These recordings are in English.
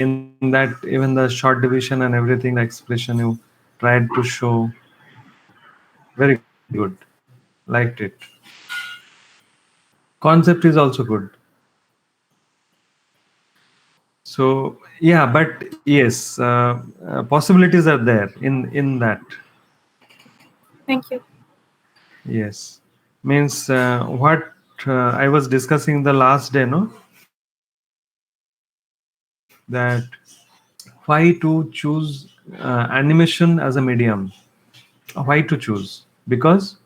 in that even the short division and everything, the expression you tried to show, very good. Liked it. Concept is also good. So yeah, but yes, possibilities are there in that. Thank you. Yes, means what I was discussing the last day, no, that why to choose animation as a medium. Why to choose? Because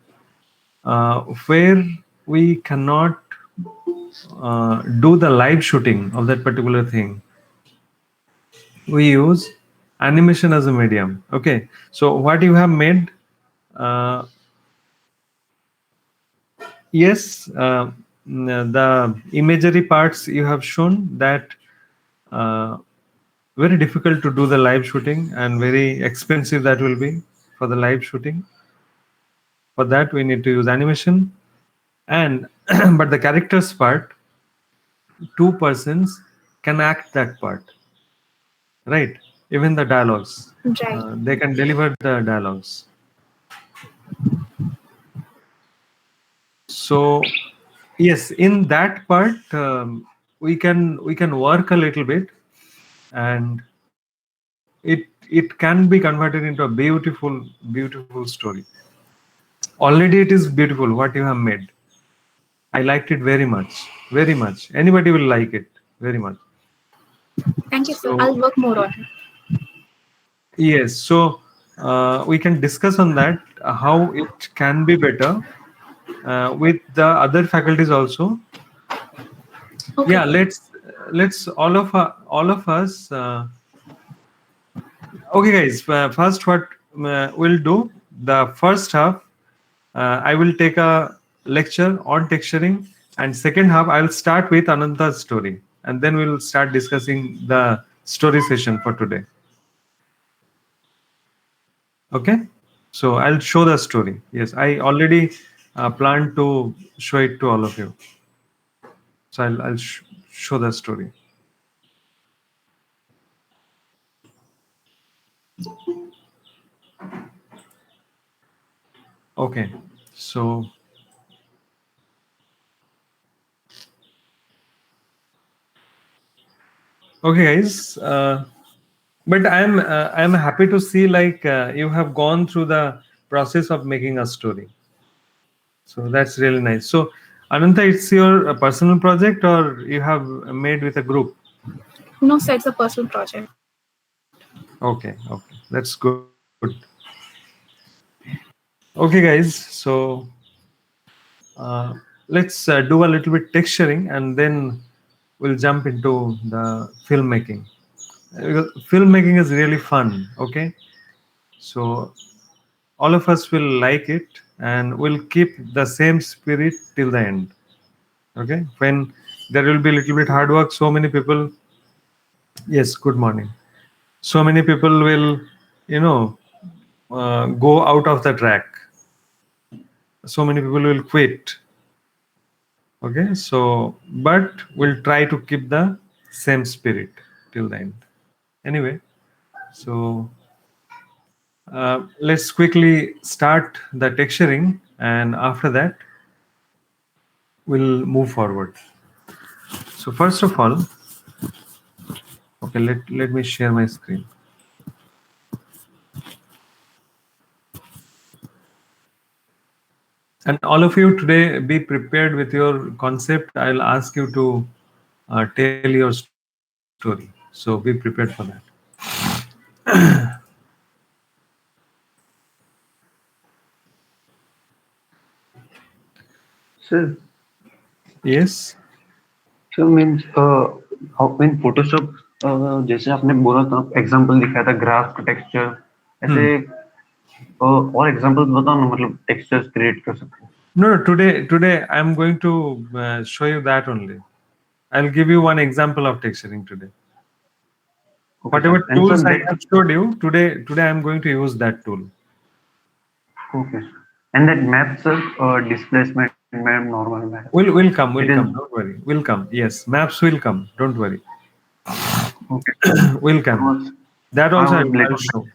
where we cannot do the live shooting of that particular thing, we use animation as a medium. Okay, so what you have made, uh, yes, the imagery parts you have shown that uh, very difficult to do the live shooting and very expensive that will be for the live shooting. For that we need to use animation, and but the characters part, two persons can act that part, right? Even the dialogues, Right. they can deliver the dialogues. So yes, in that part we can work a little bit, and it can be converted into a beautiful story. Already it is beautiful what you have made. I liked it very much, very much. Anybody will like it very much. Thank you, sir. So I'll work more on it. yes, so we can discuss on that, how it can be better with the other faculties also. Okay. Yeah, let's all of us. Okay, guys. First, what we'll do, the first half, I will take a lecture on texturing, and second half I will start with Ananta's story, and then we'll start discussing the story session for today. Okay, so I'll show the story. Yes, I already planned to show it to all of you. So I'll show the story. Okay, so okay, guys. But I'm happy to see, like, you have gone through the process of making a story. So that's really nice. So Ananta, it's your personal project or you have made with a group? No, sir, it's a personal project. Okay, that's good. Okay, guys. So uh, let's do a little bit texturing, and then we'll jump into the filmmaking. Because filmmaking is really fun. Okay, so all of us will like it, and we'll keep the same spirit till the end. Okay, when there will be a little bit hard work, so many people. Yes, good morning. So many people will, you know, go out of the track. So many people will quit. Okay, so but we'll try to keep the same spirit till the end. Anyway, so let's quickly start the texturing, and after that we'll move forward. So first of all, okay, let me share my screen. And all of you today, be prepared with your concept. I'll ask you to tell your story. So be prepared for that. Sir, Yes. so means how in Photoshop जैसे आपने बोला था example दिखाया था graph का texture ऐसे और examples बताओ ना मतलब टेक्सचर्स क्रिएट कर सकते हैं. No, no. Today I'm going to show you that only. I'll give you one example of texturing today. Okay, sir. Whatever And sir, tools I that have showed you today I'm going to use that tool. okay, sir. And that map, sir, displacement map, normal map. Will come, It will is come. Don't worry. Will come. Yes, maps will come. Don't worry. Okay. We'll I come. was That I also was I'll little show.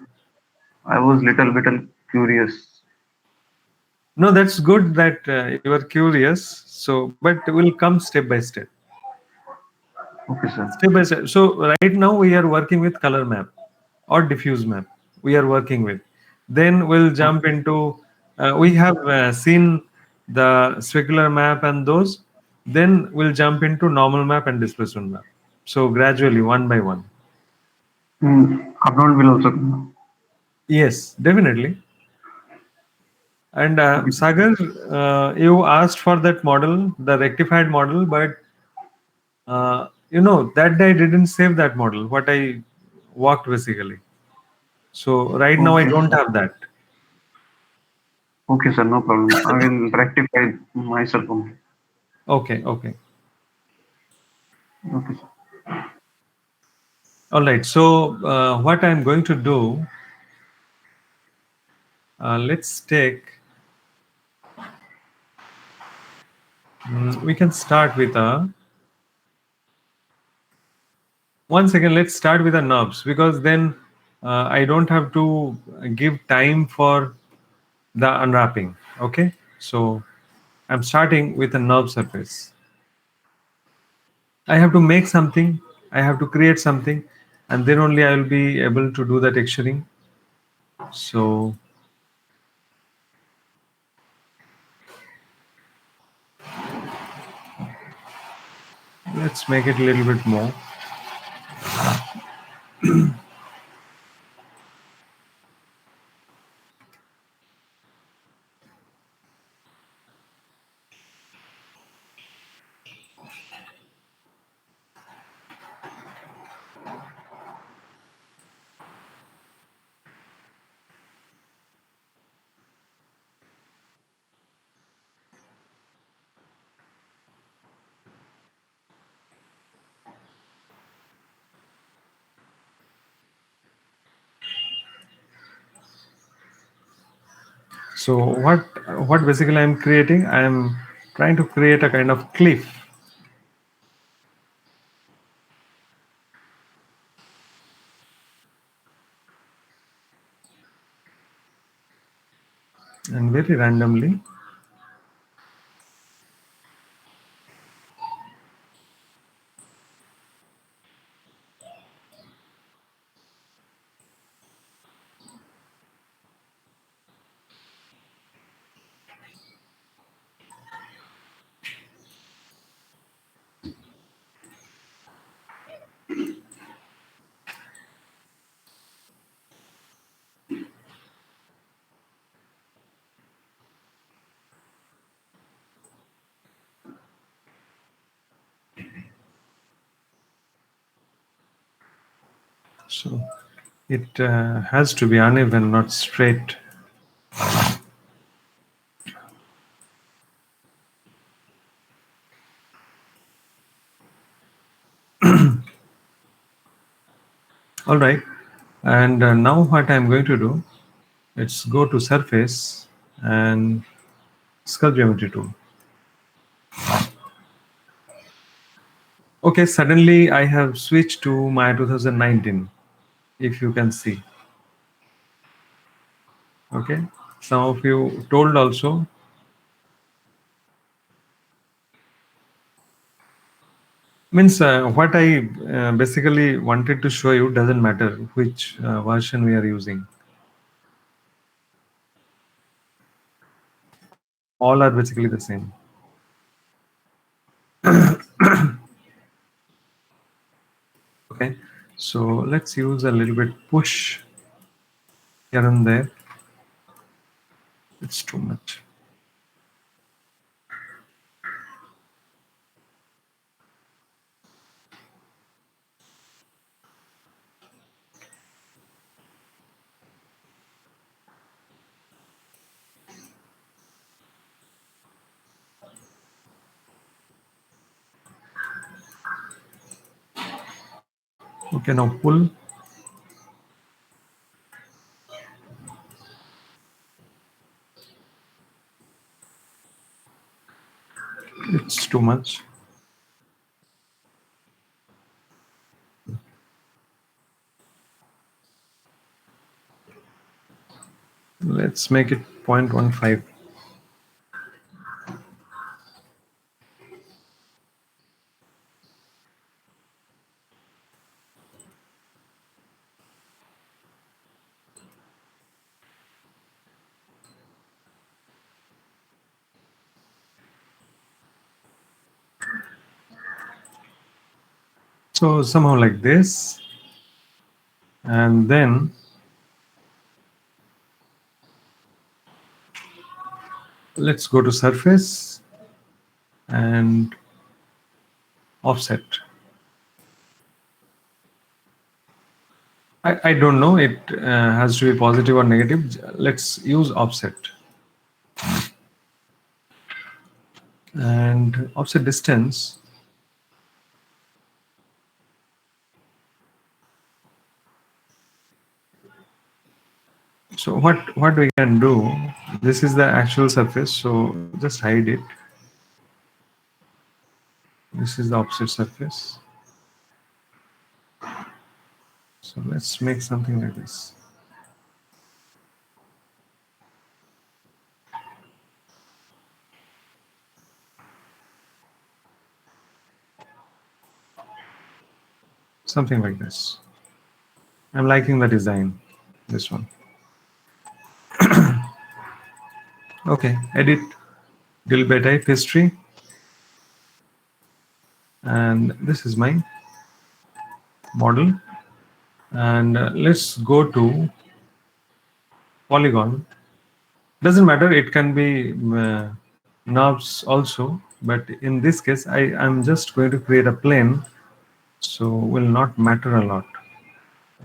bit curious. No, that's good that you are curious. So, but we'll come step by step. Okay, sir. Step by step. So right now we are working with color map or diffuse map. We are working with. Then we'll jump into. We have seen the specular map and those. Then we'll jump into normal map and displacement map. So gradually, one by one. Upload will also come. Yes, definitely. And Okay. Sagar, you asked for that model, the rectified model, but that day I didn't save that model. What I worked basically. So right now I Okay, don't sir. have that. Okay, sir. No problem. I will rectify myself only. Okay, okay. Okay, sir. All right. So what I'm going to do, let's take. We can start with a. One second. Let's start with the knobs because then I don't have to give time for the unwrapping. Okay. So I'm starting with a knob surface. I have to make something. I have to create something, and then only I will be able to do the texturing. So let's make it a little bit more. So what basically I'm creating? I'm trying to create a kind of cliff, and very randomly. So it has to be uneven, not straight. All right. And now what I'm going to do? Let's go to surface and sculpt geometry tool. Okay, suddenly I have switched to my 2019, if you can see. Okay, some of you told also. Means what I basically wanted to show you doesn't matter which version we are using. All are basically the same. Okay, so let's use a little bit push here and there. It's too much. Okay, now pull. It's too much. Let's make it 0.15. So somehow like this, and then let's go to surface and offset. I don't know, it has to be positive or negative. Let's use offset. And offset distance, so what we can do, this is the actual surface, so just hide it. This is the offset surface. So let's make something like this. Something like this. I'm liking the design, this one. Okay, edit, Dilbert type history. And this is my model. And let's go to polygon. Doesn't matter, it can be knobs also, but in this case I'm just going to create a plane, so will not matter a lot.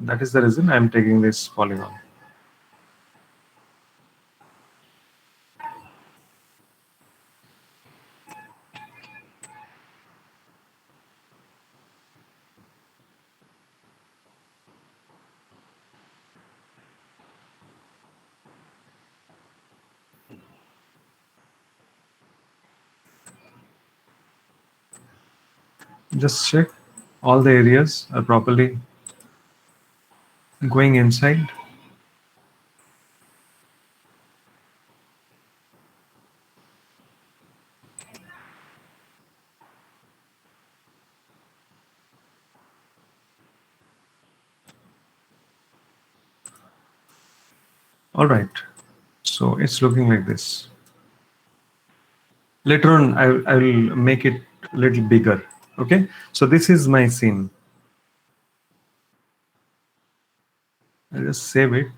That is the reason I'm taking this polygon. Just check all the areas are properly going inside. All right, so it's looking like this. Later on I will make it a little bigger. Okay, so this is my scene. I'll just save it.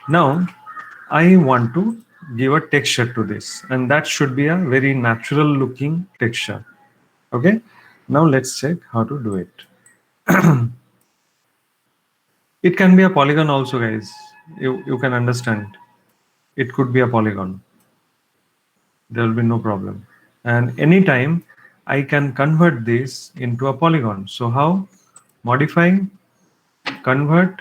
Now I want to give a texture to this, and that should be a very natural looking texture. Okay, now let's check how to do it. It can be a polygon also, guys. You can understand. It could be a polygon. There will be no problem. And anytime I can convert this into a polygon. So how? Modify, convert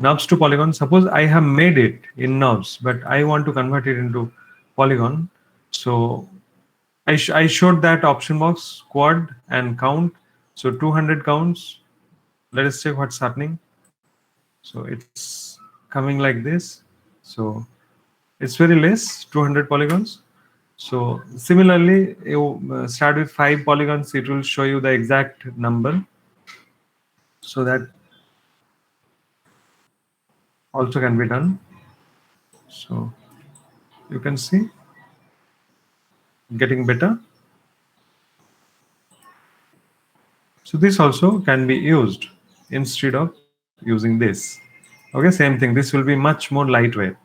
knobs to polygon. Suppose I have made it in knobs, but I want to convert it into polygon. So I showed that option box, quad and count. So 200 counts. Let us check what's happening. So it's coming like this. So it's very less, 200 polygons. So similarly, you start with 5 polygons, it will show you the exact number. So that also can be done. So you can see getting better. So this also can be used instead of using this. Okay, same thing. This will be much more lightweight.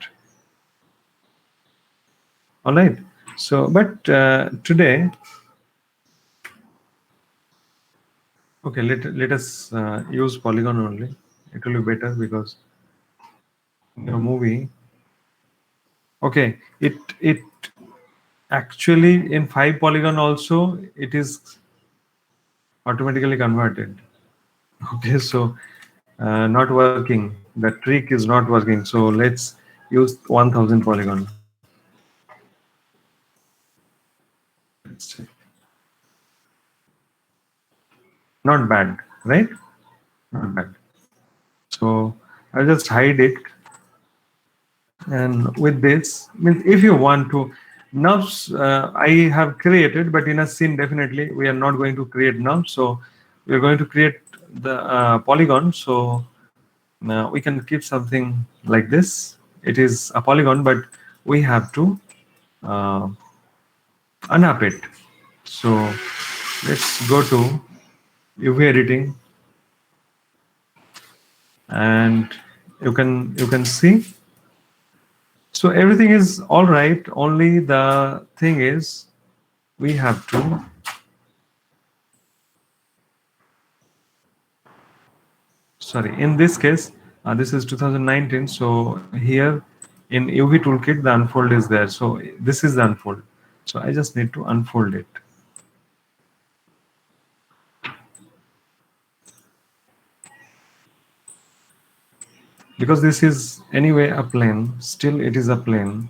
All right. So, but today, okay, let us use polygon only. It will be better because in a movie. Okay, it actually in 5 polygon also it is automatically converted. Okay, so not working. The trick is not working. So let's use 1000 polygon. Let's check. Not bad, right? Not bad. So I'll just hide it. And with this, means if you want to, nubs I have created, but in a scene definitely we are not going to create nubs. So we are going to create the polygon. So we can keep something like this. It is a polygon, but we have to uh, unwrap it. So let's go to UV editing, and you can see. So everything is all right. Only the thing is we have to sorry. In this case, this is 2019. So here in UV toolkit, the unfold is there. So this is the unfold. So I just need to unfold it. Because this is anyway a plane, still it is a plane.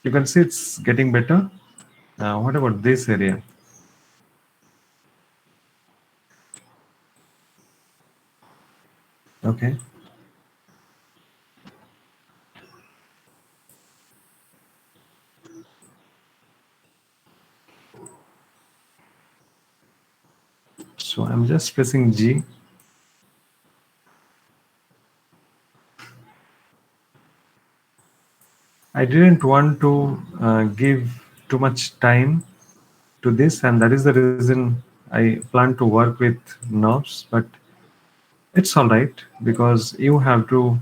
You can see it's getting better. What about this area? Okay. So I'm just pressing G. I didn't want to give too much time to this, and that is the reason I plan to work with knobs, but it's all right because you have to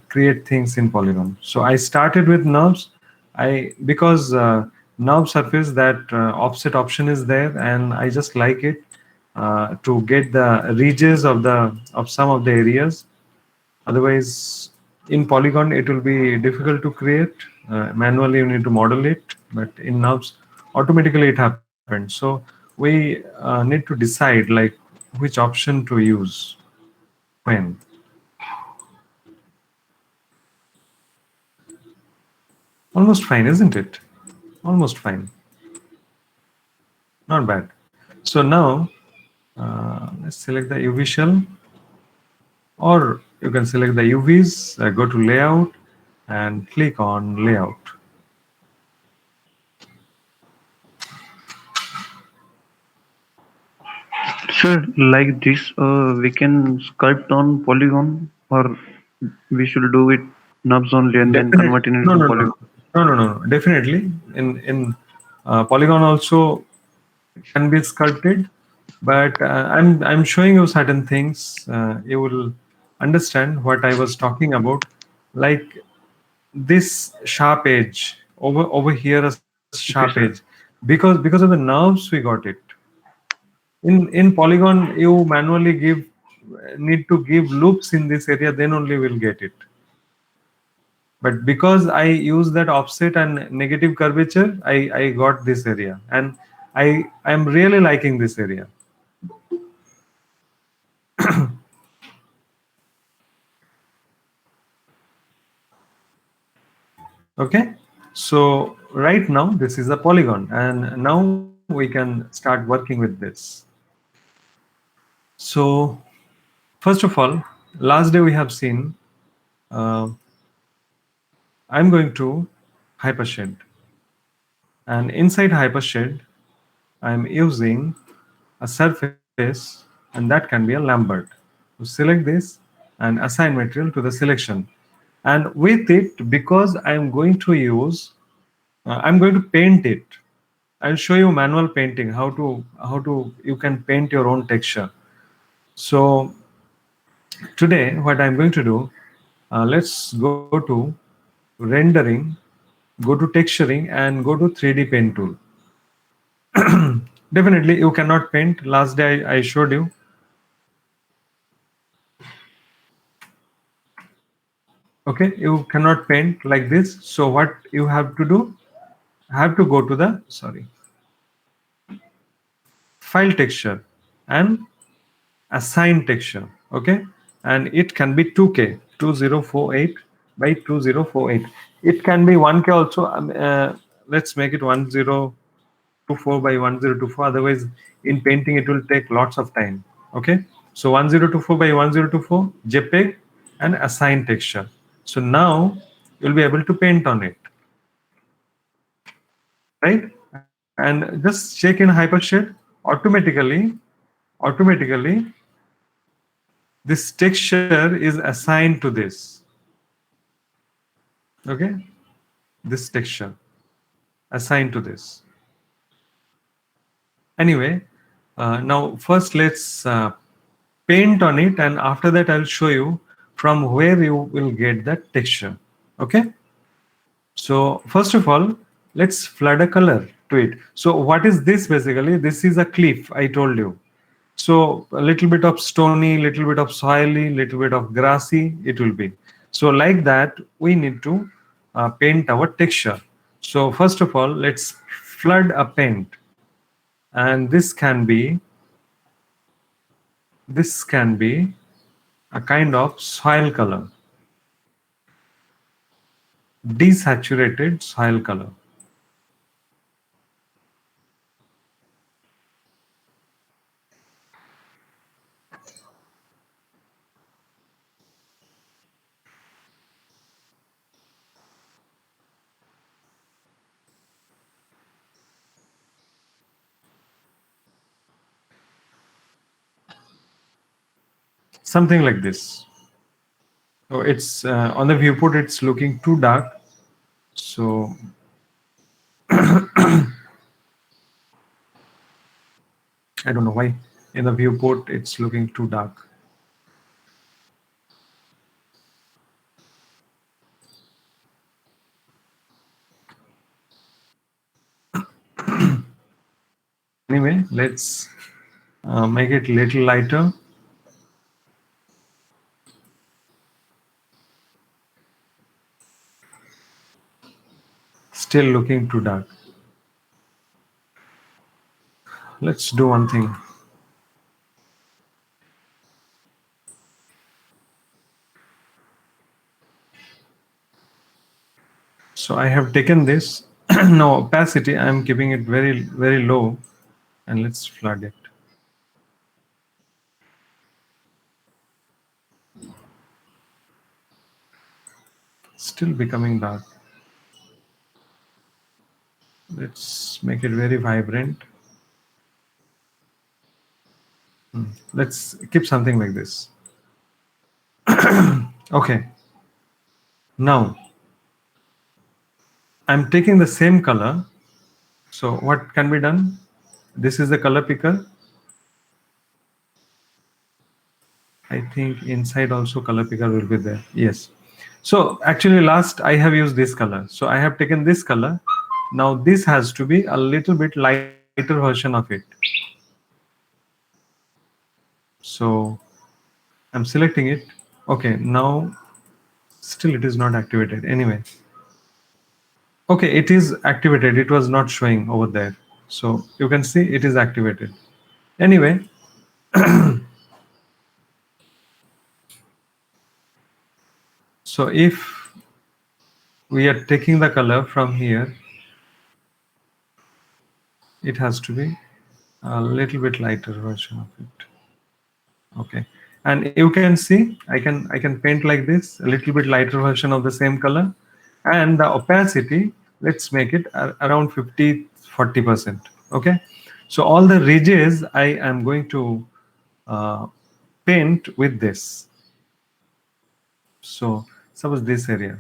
create things in Polygon. So I started with knobs. Because knob surface, that offset option is there, and I just like it to get the ridges of some of the areas. Otherwise, in Polygon, it will be difficult to create. Manually, you need to model it, but in knobs, automatically it happens. So we need to decide like which option to use when. Almost fine, isn't it? Almost fine. Not bad. So now let's select the UV shell, or you can select the UVs, go to layout and click on layout. Sir, like this, we can sculpt on polygon, or we should do it nubs only and then Definitely. convert it No, into no, polygon. no, no, no, no. Definitely, in Polygon also can be sculpted, but I'm showing you certain things. You will understand what I was talking about, like this sharp edge over here, a sharp Okay, edge, sir. because of the nerves we got it. In Polygon, you manually need to give loops in this area, then only we'll get it. But because I use that offset and negative curvature, I got this area, and I'm really liking this area. Okay, so right now this is a polygon, and now we can start working with this. So first of all, last day we have seen uh, I'm going to hypershade, and inside hypershade I'm using a surface, and that can be a Lambert. So select this and assign material to the selection. And with it, because I'm going to use, I'm going to paint it. I'll show you manual painting, how to you can paint your own texture. So today, what I'm going to do, let's go to rendering, go to texturing, and go to 3D paint tool. Definitely, you cannot paint. Last day I showed you. Okay, you cannot paint like this. So what you have to do, have to go to the, sorry. file texture and assign texture. Okay, and it can be 2K 2048 by 2048. It can be 1K also. Let's make it 1024 by 1024. Otherwise, in painting, it will take lots of time. Okay, so 1024 by 1024 JPEG and assign texture. So now you'll be able to paint on it, right? And just check in Hypershade. Automatically, this texture is assigned to this. Okay, this texture assigned to this. Anyway, now first let's paint on it, and after that I'll show you from where you will get that texture. Okay, so first of all, let's flood a color to it. So what is this? Basically, this is a cliff, I told you. So a little bit of stony, little bit of soily, little bit of grassy it will be. So like that we need to paint our texture. So first of all, let's flood a paint, and this can be a kind of soil color, desaturated soil color. Something like this. So it's on the viewport, it's looking too dark. So I don't know why in the viewport it's looking too dark. Anyway, let's make it little lighter. Still looking too dark. Let's do one thing. So I have taken this. Now opacity, I'm keeping it very, very low, and let's flood it. Still becoming dark. Let's make it very vibrant. Let's keep something like this. Okay. Now I'm taking the same color. So what can be done? This is the color picker. I think inside also color picker will be there. Yes. So actually last I have used this color. So I have taken this color. Now this has to be a little bit lighter version of it. So I'm selecting it. Okay, now still it is not activated. Anyway. Okay, it is activated. It was not showing over there. So you can see it is activated. Anyway, so if we are taking the color from here, it has to be a little bit lighter version of it. Okay, and you can see I can paint like this, a little bit lighter version of the same color, and the opacity, let's make it around 40%. Okay, so all the ridges I am going to paint with this. So suppose this area.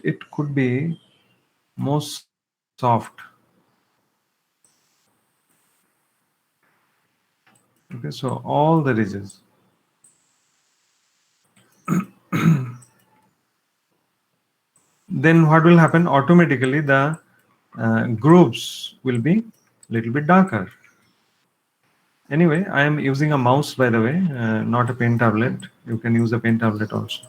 It could be most soft. Okay, so all the ridges. Then what will happen? Automatically the grooves will be little bit darker. Anyway, I am using a mouse, by the way, not a pen tablet. You can use a pen tablet also.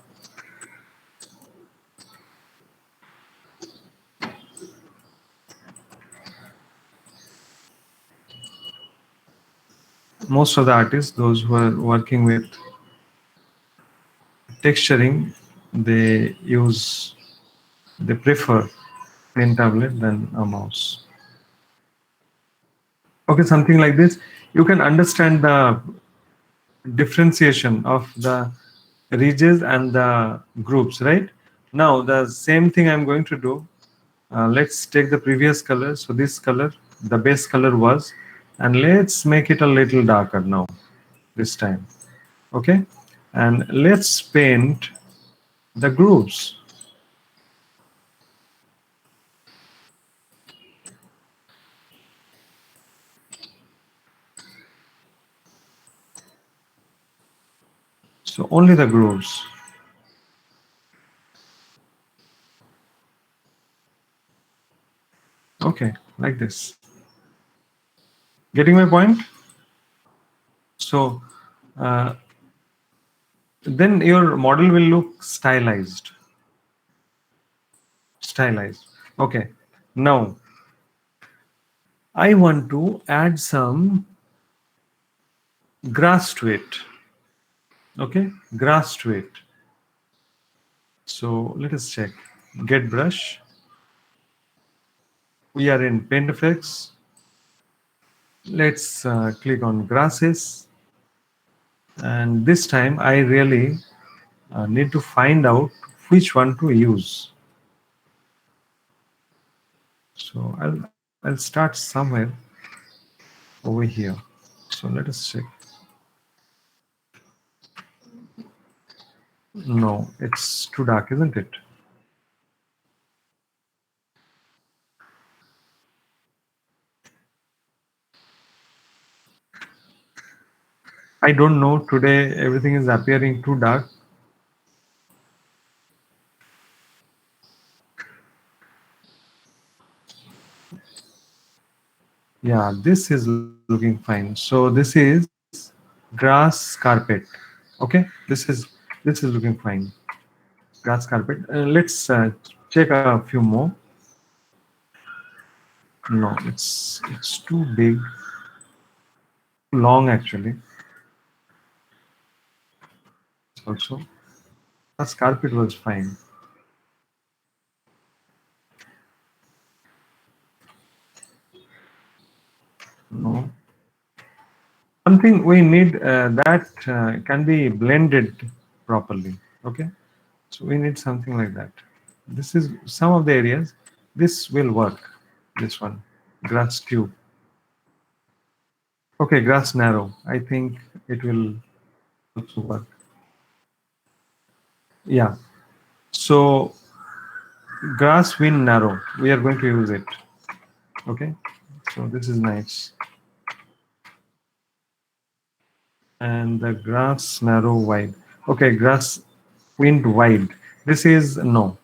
Most of the artists, those who are working with texturing, they prefer pen tablet than a mouse. Okay, something like this. You can understand the differentiation of the ridges and the groups, right? Now the same thing I'm going to do. Let's take the previous color. So this color, the base color was, and let's make it a little darker now, this time. Okay, and let's paint the grooves. So only the grooves. Okay, like this. Getting my point? So then your model will look stylized. Stylized. Okay. Now I want to add some grass to it. Okay, grass to it. So let us check. Get brush. We are in Paint Effects. Let's click on grasses. And this time I really need to find out which one to use. So I'll start somewhere over here. So let us check. No, it's too dark, isn't it? I don't know, today everything is appearing too dark. Yeah, this is looking fine. So this is grass carpet. Okay, this is looking fine. Grass carpet. Let's check a few more. No, it's too big, long actually. Also, grass carpet was fine. No. Something we need that can be blended properly. Okay, so we need something like that. This is some of the areas. This will work. This one, grass tube. Okay, grass narrow. I think it will also work. Yeah. So grass wind narrow. We are going to use it. Okay. So this is nice. And the grass narrow wide. Okay, grass wind wide. This is no.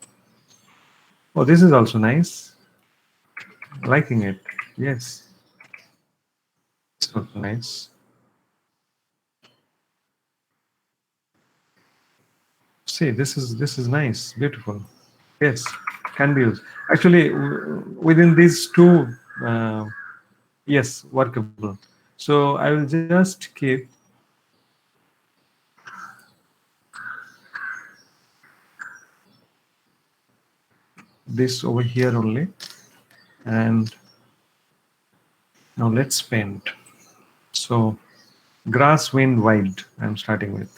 Oh, this is also nice. Liking it. Yes. It's also nice. See, this is nice, beautiful. Yes, can be used. Actually, within these two, yes, workable. So I will just keep this over here only, and now let's paint. So grass wind wide I'm starting with.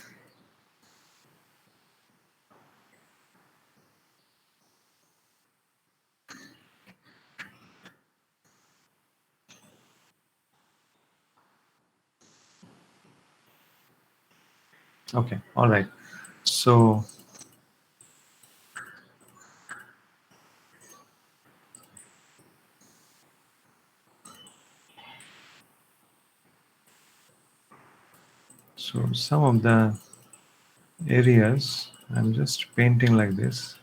Okay, all right. So some of the areas I'm just painting like this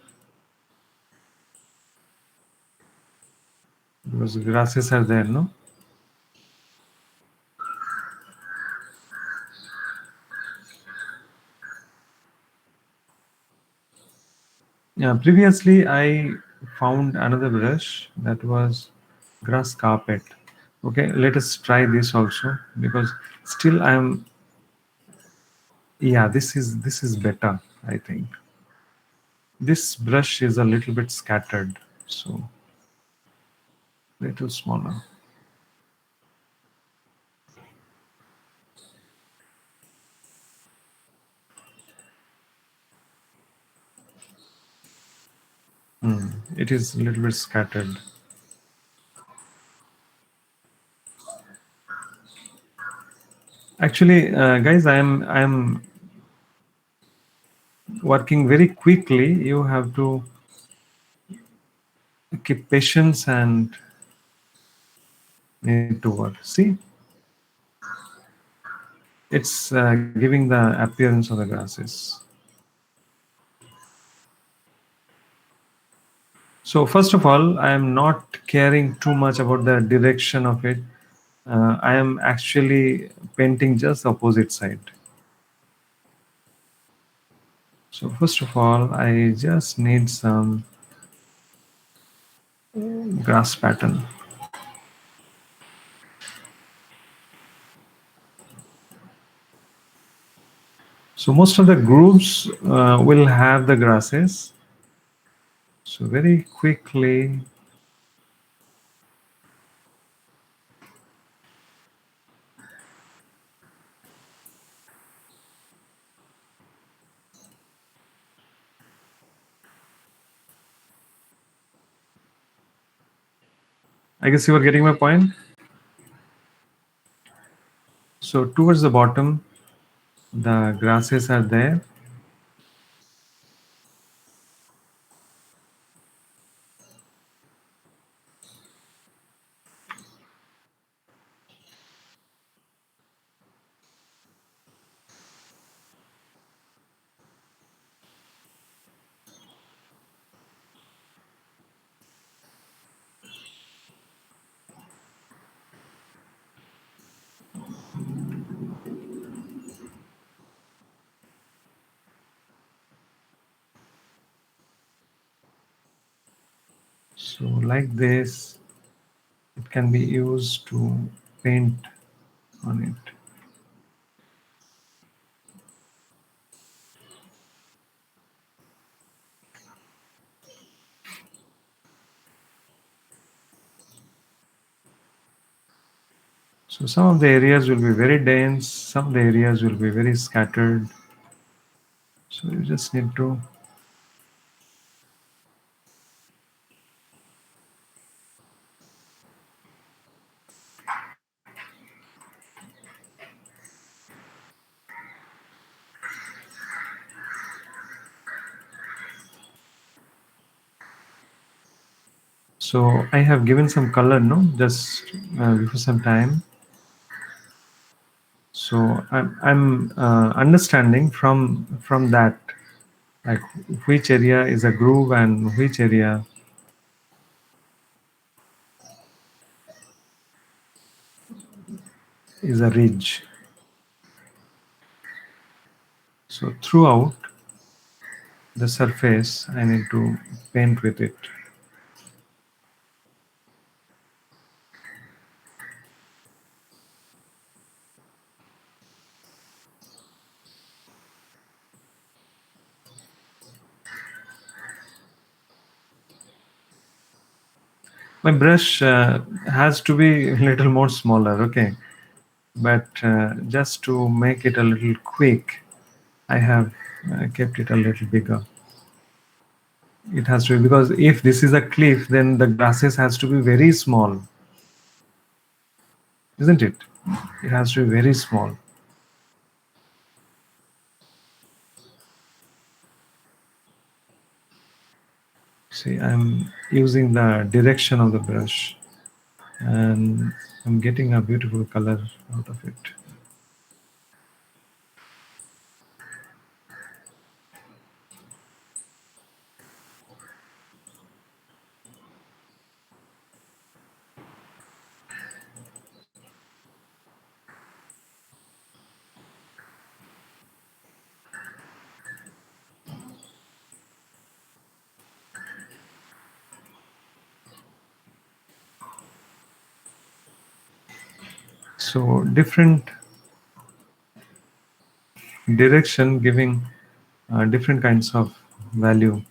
because grasses are there, no? Yeah, previously I found another brush that was grass carpet. Okay, let us try this also, because still I'm, yeah, this is better, I think. This brush is a little bit scattered, so little smaller. It is a little bit scattered. Actually, guys, I'm working very quickly. You have to keep patience and need to work. See, it's giving the appearance of the grasses. So first of all, I am not caring too much about the direction of it. I am actually painting just the opposite side. So first of all, I just need some grass pattern. So most of the groups will have the grasses. So very quickly, I guess you are getting my point. So towards the bottom, the grasses are there. So like this, it can be used to paint on it. So some of the areas will be very dense, some of the areas will be very scattered. So you just need to so I have given some color, no, just before some time. So I'm understanding from that, like which area is a groove and which area is a ridge. So throughout the surface, I need to paint with it. My brush has to be a little more smaller, okay, but just to make it a little quick, I have kept it a little bigger. It has to be, because if this is a cliff, then the grasses has to be very small, isn't it? It has to be very small. See, I'm using the direction of the brush and I'm getting a beautiful color out of it. So different direction giving different kinds of value.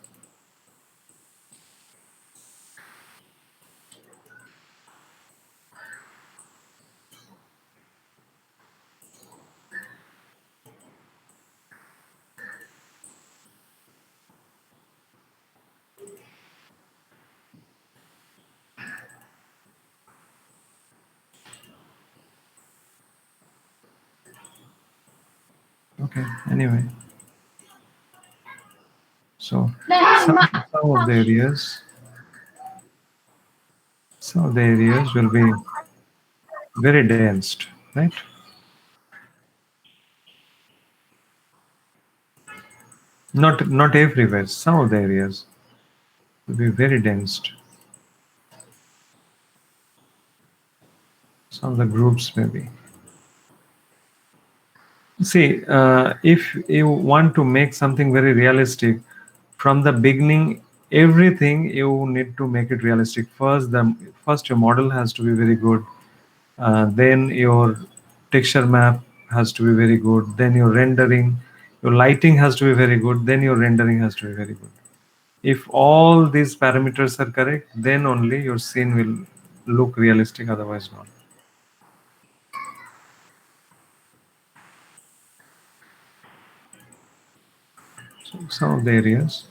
Okay, anyway. So some of the areas will be very dense, right? Not everywhere. Some of the areas will be very dense. Some of the groups maybe. See, if you want to make something very realistic from the beginning, everything you need to make it realistic. First your model has to be very good. Then your texture map has to be very good. Then your rendering, your lighting has to be very good. Then your rendering has to be very good. If all these parameters are correct, then only your scene will look realistic. Otherwise, not. So some of the areas.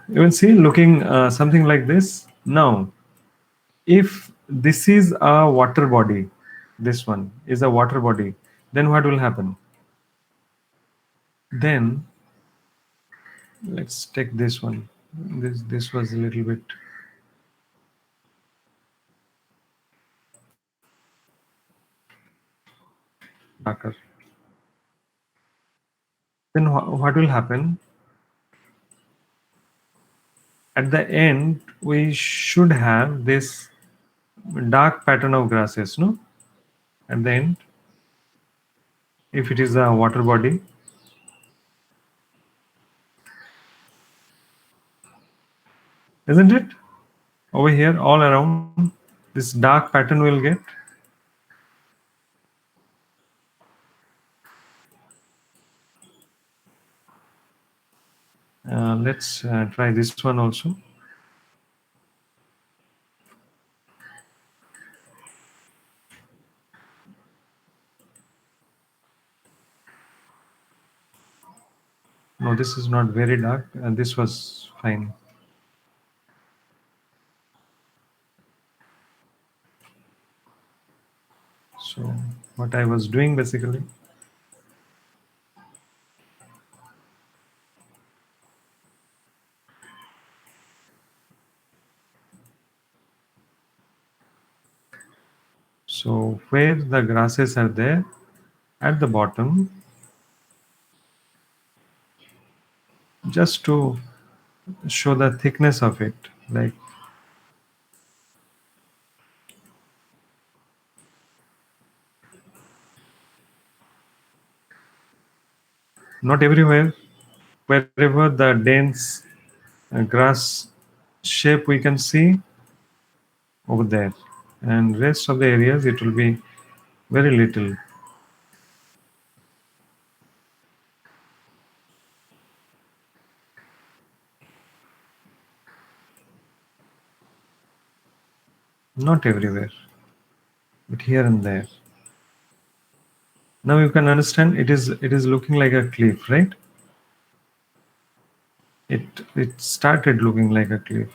You will see looking something like this. Now, if this is a water body, this one is a water body, then what will happen? Then let's take this one. This was a little bit darker. Then what will happen? At the end, we should have this dark pattern of grasses, no? At the end, if it is a water body, isn't it? Over here, all around, this dark pattern will get. Let's try this one also. No, this is not very dark. This was fine. So what I was doing basically, so where the grasses are there at the bottom, just to show the thickness of it, like not everywhere, wherever the dense grass shape we can see over there, and rest of the areas it will be very little. Not everywhere, but here and there. Now you can understand it is looking like a cliff, right? It started looking like a cliff.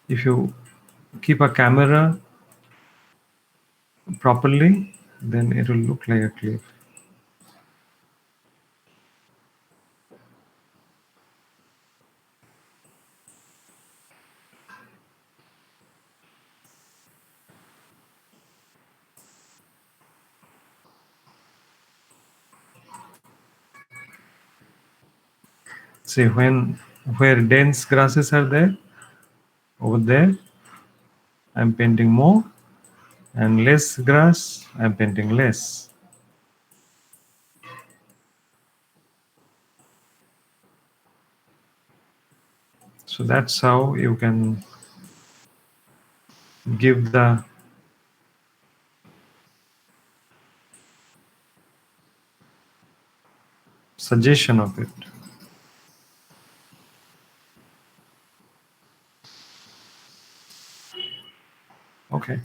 If you keep a camera properly, then it will look like a cliff. See, where dense grasses are there, over there, I'm painting more, and less grass, I'm painting less. So that's how you can give the suggestion of it. Okay,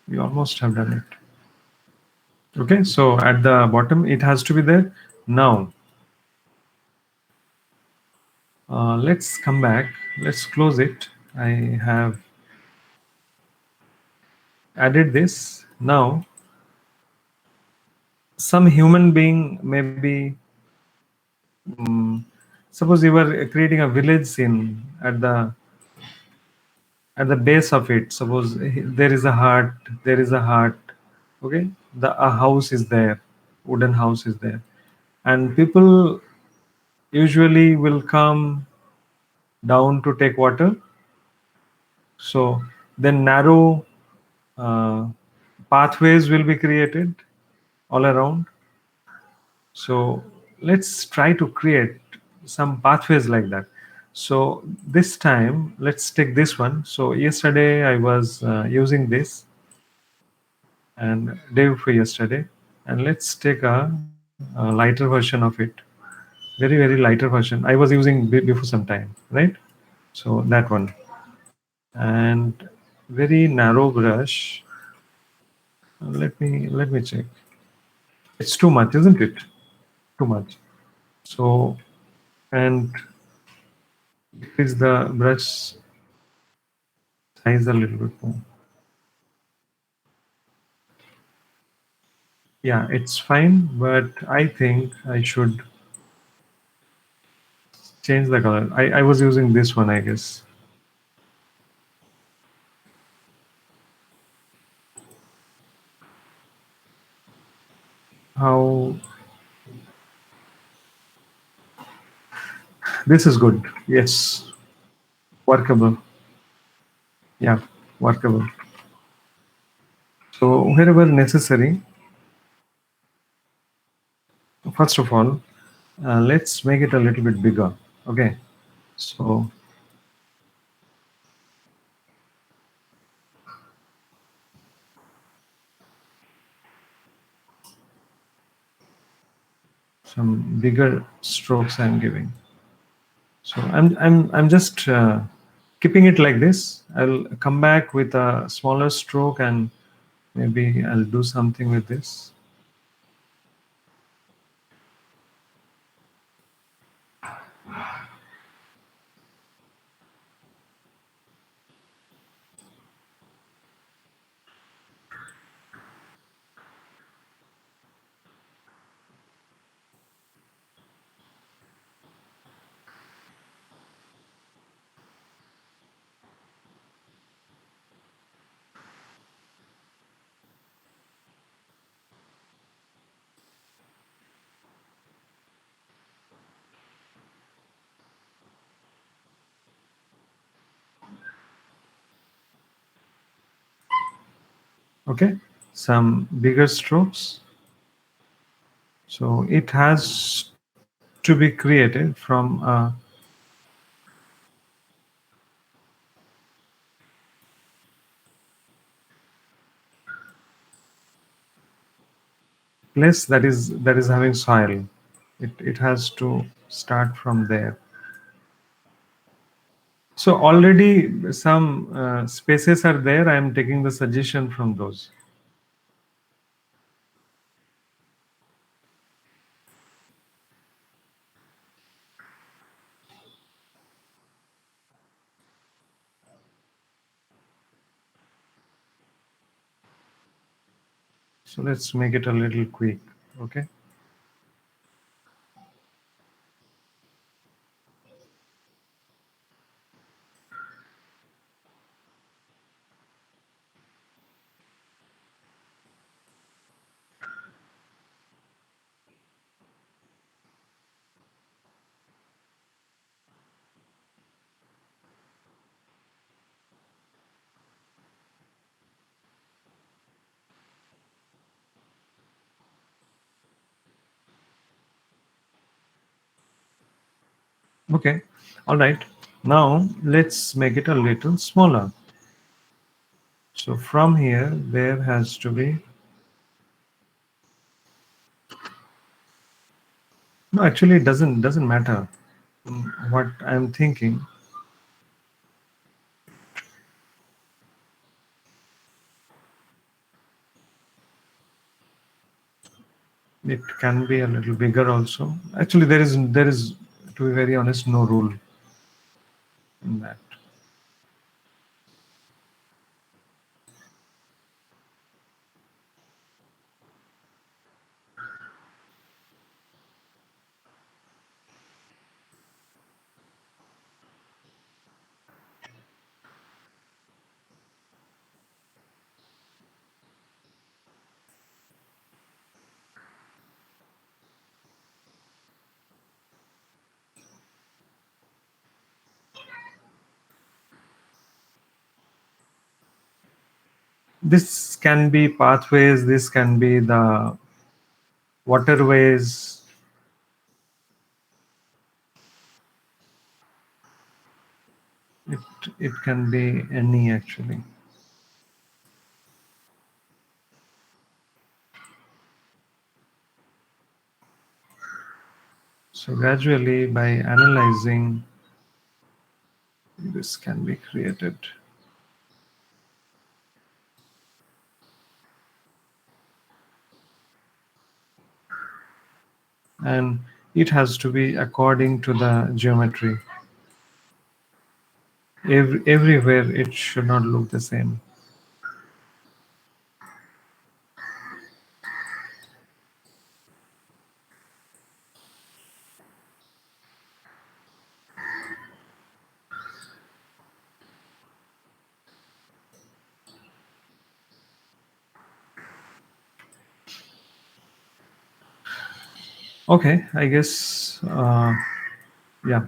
we almost have done it. Okay, so at the bottom it has to be there. Now let's come back. Let's close it. I have added this. Now some human being, maybe suppose you were creating a village scene at the base of it. Suppose there is a hut, okay, a house is there, wooden house is there, and people usually will come down to take water. So then narrow uh, pathways will be created all around. So let's try to create some pathways like that. So this time, let's take this one. So yesterday I was using this, and day before yesterday, and let's take a lighter version of it. Very lighter version. I was using before some time, right? So that one, and very narrow brush. Let me check. It's too much, isn't it? Too much. So, and decrease the brush size a little bit more. Yeah, it's fine, but I think I should change the color. I was using this one, I guess. How this is good. Yes, workable. Yeah, workable. So wherever necessary, first of all, let's make it a little bit bigger. Okay, so some bigger strokes I'm giving. So I'm just keeping it like this. I'll come back with a smaller stroke, and maybe I'll do something with this. Okay, some bigger strokes. So it has to be created from a place that is having soil. It has to start from there. So already some spaces are there. I am taking the suggestion from those. So let's make it a little quick. Okay. Okay. All right. Now let's make it a little smaller. So from here, there has to be, no, actually it doesn't matter. What I'm thinking, it can be a little bigger also. Actually, there is, to be very honest, no rule in that. This can be pathways, this can be the waterways. It it can be any actually. So gradually by analyzing, this can be created. And it has to be according to the geometry. Everywhere it should not look the same. Okay, I guess, yeah,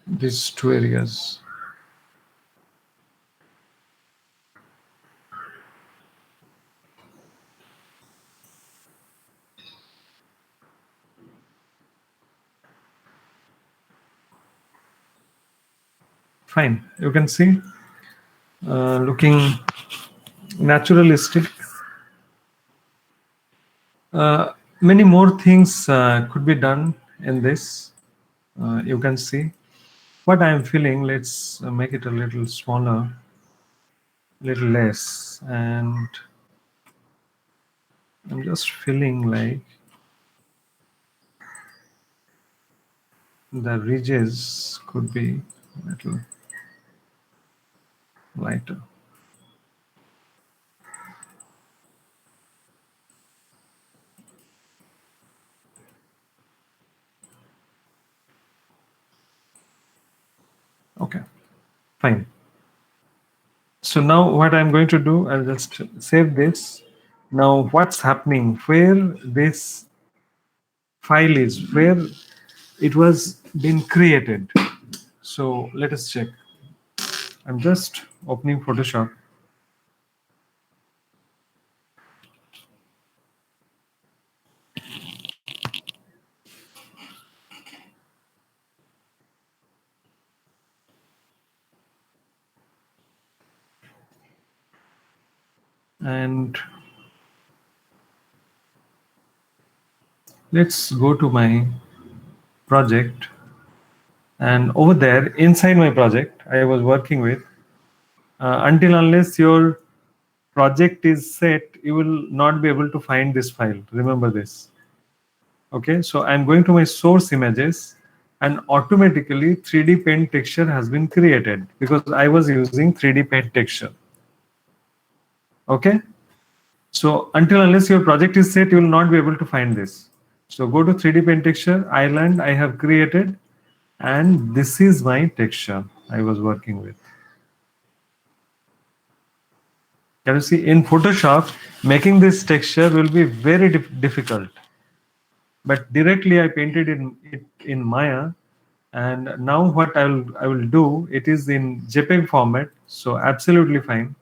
these two areas. Fine, you can see, looking naturalistic. Many more things could be done in this. You can see what I am feeling. Let's make it a little smaller, little less, and I'm just feeling like the ridges could be a little lighter. Okay, fine. So now what I'm going to do, I'll just save this. Now what's happening, where this file is, where it was been created. So let us check. I'm just opening Photoshop. And let's go to my project. And over there, inside my project, I was working with, until unless your project is set, you will not be able to find this file. Remember this. Okay, so I'm going to my source images, and automatically 3D paint texture has been created because I was using 3D paint texture. Okay, so until unless your project is set, you will not be able to find this. So go to 3D paint texture, island I have created, and this is my texture I was working with. Can you see, in Photoshop, making this texture will be very difficult. But directly I painted it in Maya, and now what I will do, it is in JPEG format, so absolutely fine.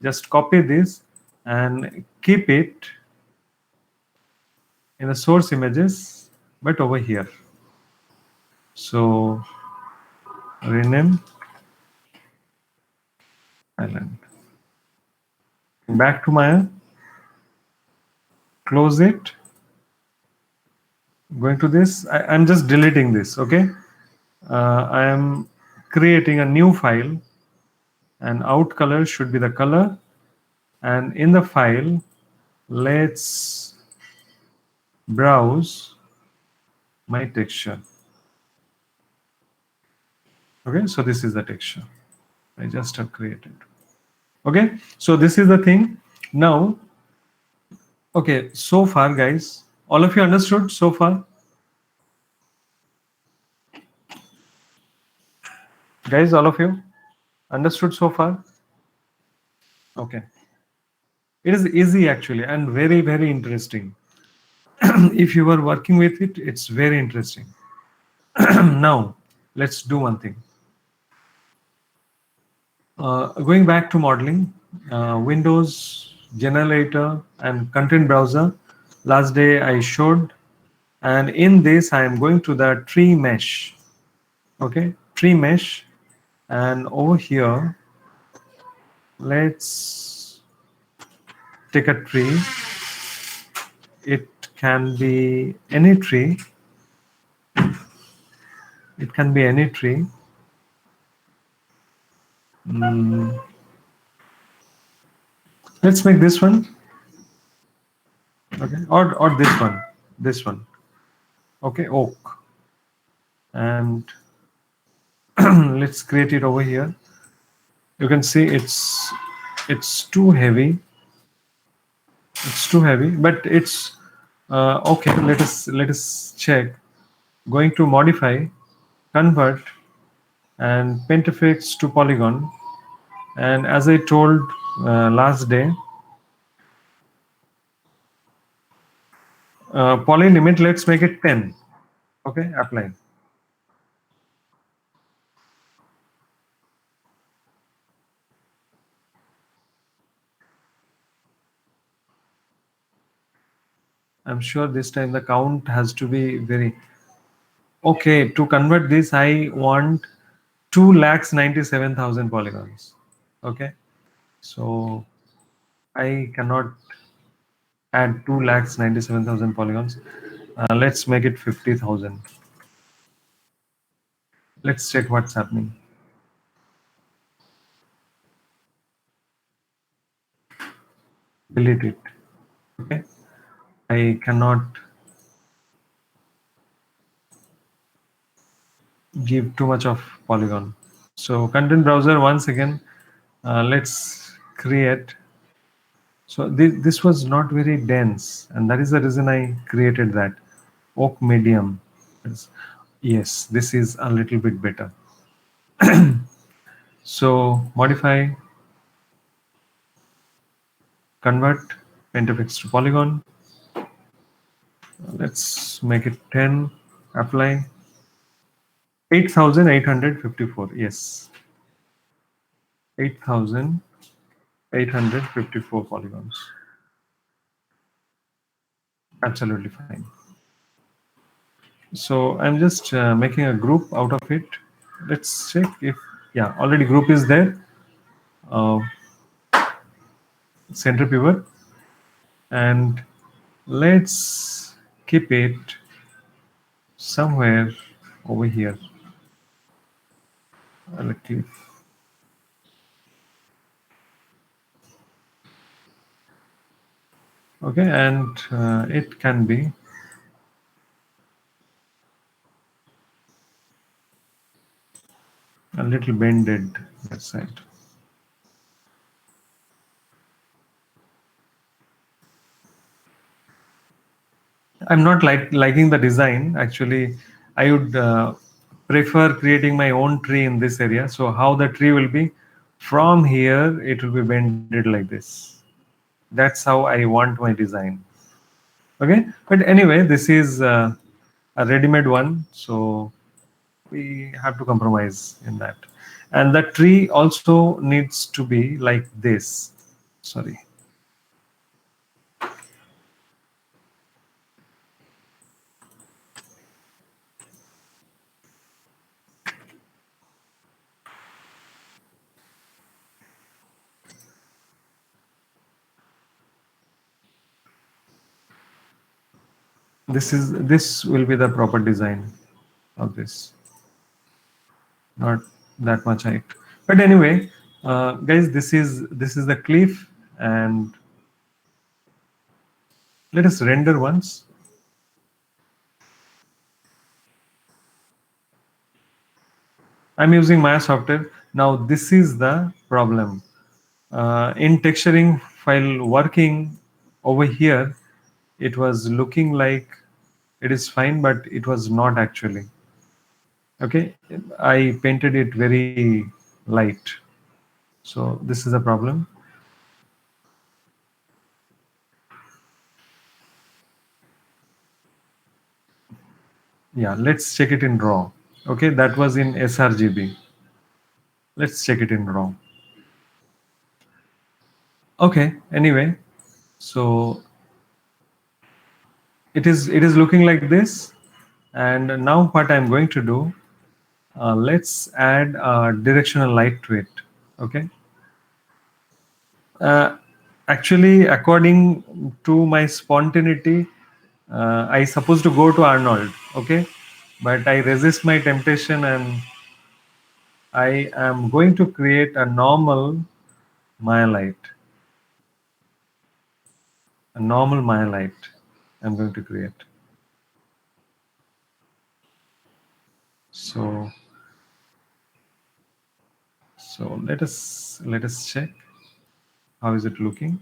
Just copy this and keep it in the source images, but over here. So rename island. Back to Maya, close it. Going to this, I'm just deleting this, okay? I am creating a new file, and out color should be the color, and in the file, let's browse my texture. Okay, so this is the texture I just have created. Okay, so this is the thing. Now, okay, so far, guys, all of you understood so far? Guys, all of you understood so far? Okay. It is easy actually and very, very interesting. If you are working with it, it's very interesting. Now, let's do one thing. Going back to modeling, Windows, generator, and content browser. Last day I showed, and in this I am going to the tree mesh. Okay, tree mesh, and over here, let's take a tree. It can be any tree. It can be any tree. Let's make this one. Okay, or this one. Okay, oak, and let's create it over here. You can see it's too heavy. It's too heavy, but it's okay. Let us check. Going to modify, convert, and pentafix to polygon. And as I told last day, poly limit, let's make it 10. Okay, apply. I'm sure this time the count has to be very okay. To convert this, I want 2,97,000 polygons. Okay, so I cannot add 2,97,000 polygons. Let's make it 50,000. Let's check what's happening. Delete it. Okay, I cannot give too much of polygon. So content browser, once again, let's create. So this was not very dense, and that is the reason I created that oak medium. Yes, this is a little bit better. So modify, convert, pentafix to polygon. Let's make it 10. Apply. 8,854. Yes, 8,854 polygons. Absolutely fine. So I'm just making a group out of it. Let's check if, yeah, already group is there. Center pivot, and let's keep it somewhere over here. Okay. Okay, and it can be a little bended that side. I'm not liking the design. Actually, I would prefer creating my own tree in this area. So how the tree will be from here, it will be bended like this. That's how I want my design. Okay, but anyway, this is a ready-made one, so we have to compromise in that. And the tree also needs to be like this. Sorry. this will be the proper design of this, not that much height. But anyway, guys, this is the cliff, and let us render once. I'm using Maya software. Now this is the problem. In texturing while working over here, it was looking like it is fine, but it was not actually. Okay, I painted it very light. So this is a problem. Yeah, let's check it in raw. Okay, that was in sRGB. Let's check it in raw. Okay, anyway, so it is looking like this. And now what I'm going to do, let's add a directional light to it. Okay. Actually, according to my spontaneity, I supposed to go to Arnold. Okay, but I resist my temptation, and I am going to create a normal Maya light. A normal Maya light I'm going to create. So let us check how is it looking.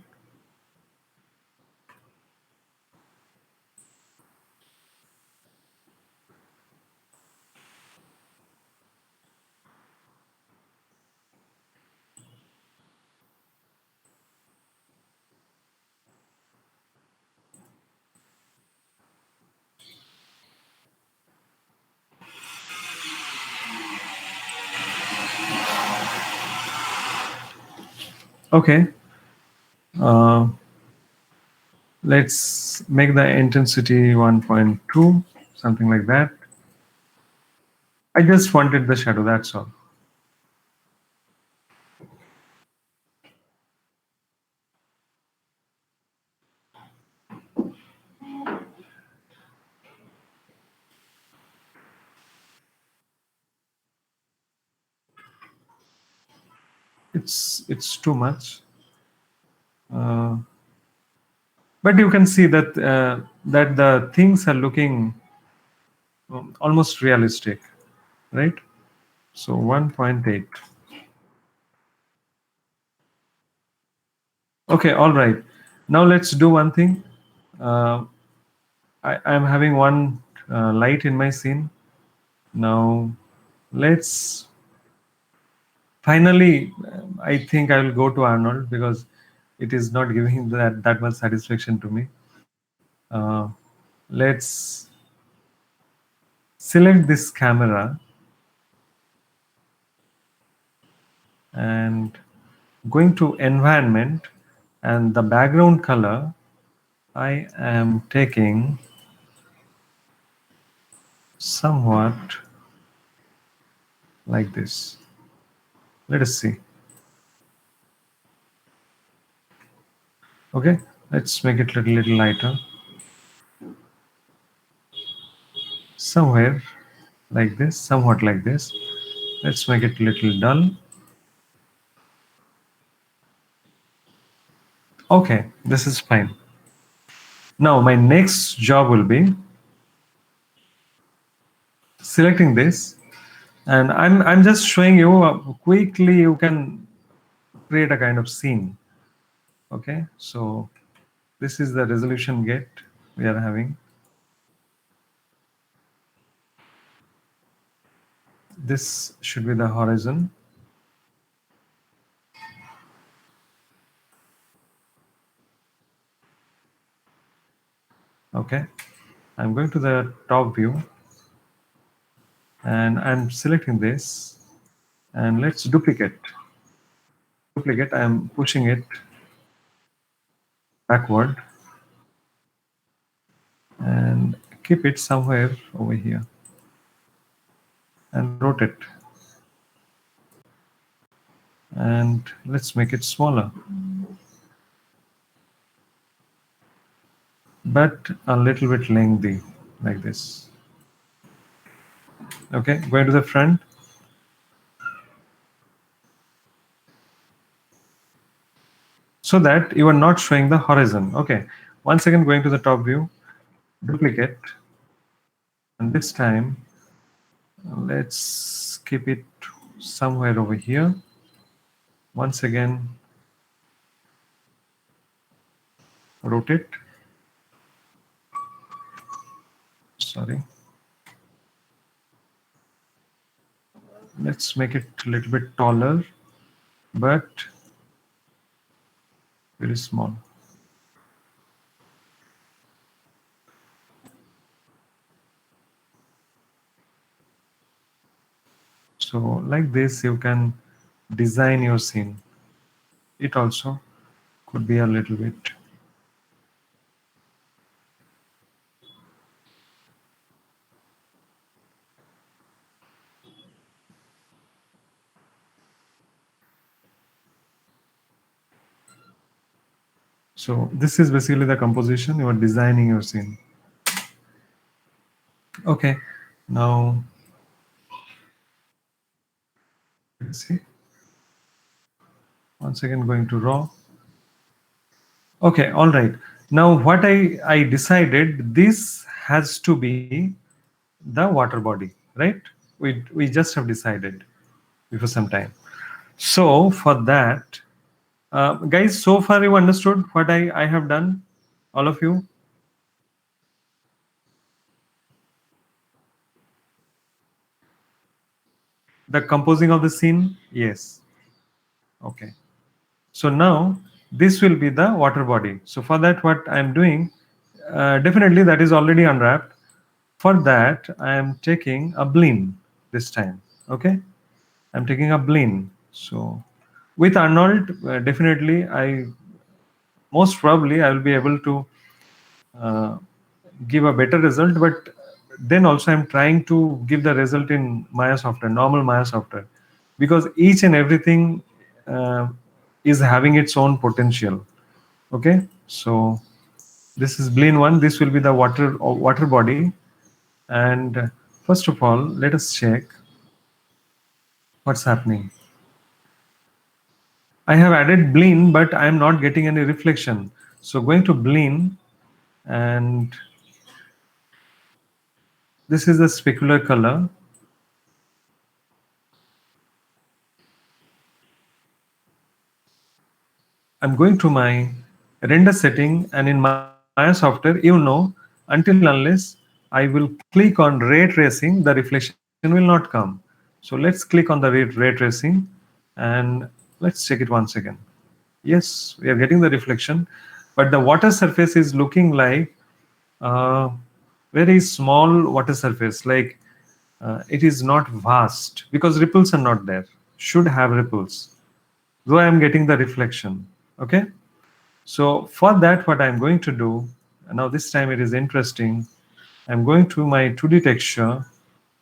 Okay. Uh, let's make the intensity 1.2, something like that. I just wanted the shadow, that's all. It's too much. But you can see that that the things are looking almost realistic, right? So 1.8. Okay, all right. Now let's do one thing. Uh, I'm having one light in my scene. Now let's finally. I think I will go to Arnold because it is not giving that much satisfaction to me. Let's select this camera and going to environment, and the background color I am taking somewhat like this. Let us see. Okay, let's make it a little lighter. Somewhere like this, somewhat like this. Let's make it a little dull. Okay, this is fine. Now my next job will be selecting this, and I'm just showing you quickly you can create a kind of scene. Okay, so this is the resolution gate we are having. This should be the horizon. Okay, I'm going to the top view and I'm selecting this, and let's duplicate. I'm pushing it backward and keep it somewhere over here and rotate. And let's make it smaller. but a little bit lengthy, like this. Okay, going to the front. So that you are not showing the horizon. Okay, once again going to the top view, duplicate, and this time let's keep it somewhere over here. Once again, rotate. Sorry. Let's make it a little bit taller, but very small. So like this, you can design your scene. It also could be a little bit. So this is basically the composition. You are designing your scene. Okay, now let's see. Once again, going to raw. Okay, all right. Now what I decided, this has to be the water body, right? We just have decided before some time. So for that, guys, so far you understood what I have done, all of you? The composing of the scene, yes. Okay. So now this will be the water body. So for that, what I'm doing, definitely that is already unwrapped. For that, I am taking a Bleen this time. Okay, I'm taking a Bleen. So with Arnold, definitely most probably I will be able to uh, give a better result. But then also I'm trying to give the result in Maya software, normal Maya software, because each and everything uh, is having its own potential. Okay, so this is Bleen 1. This will be the water body. And first of all, let us check what's happening. I have added Bleen, but I am not getting any reflection. So going to Bleen, and this is the specular color. I'm going to my render setting, and in Maya software, until unless I will click on ray tracing, the reflection will not come. So let's click on the ray tracing, and let's check it once again. Yes, we are getting the reflection, but the water surface is looking like very small water surface, like it is not vast because ripples are not there. Should have ripples, though I am getting the reflection. Okay, so for that, what I'm going to do now, this time it is interesting. I'm going to my 2D texture,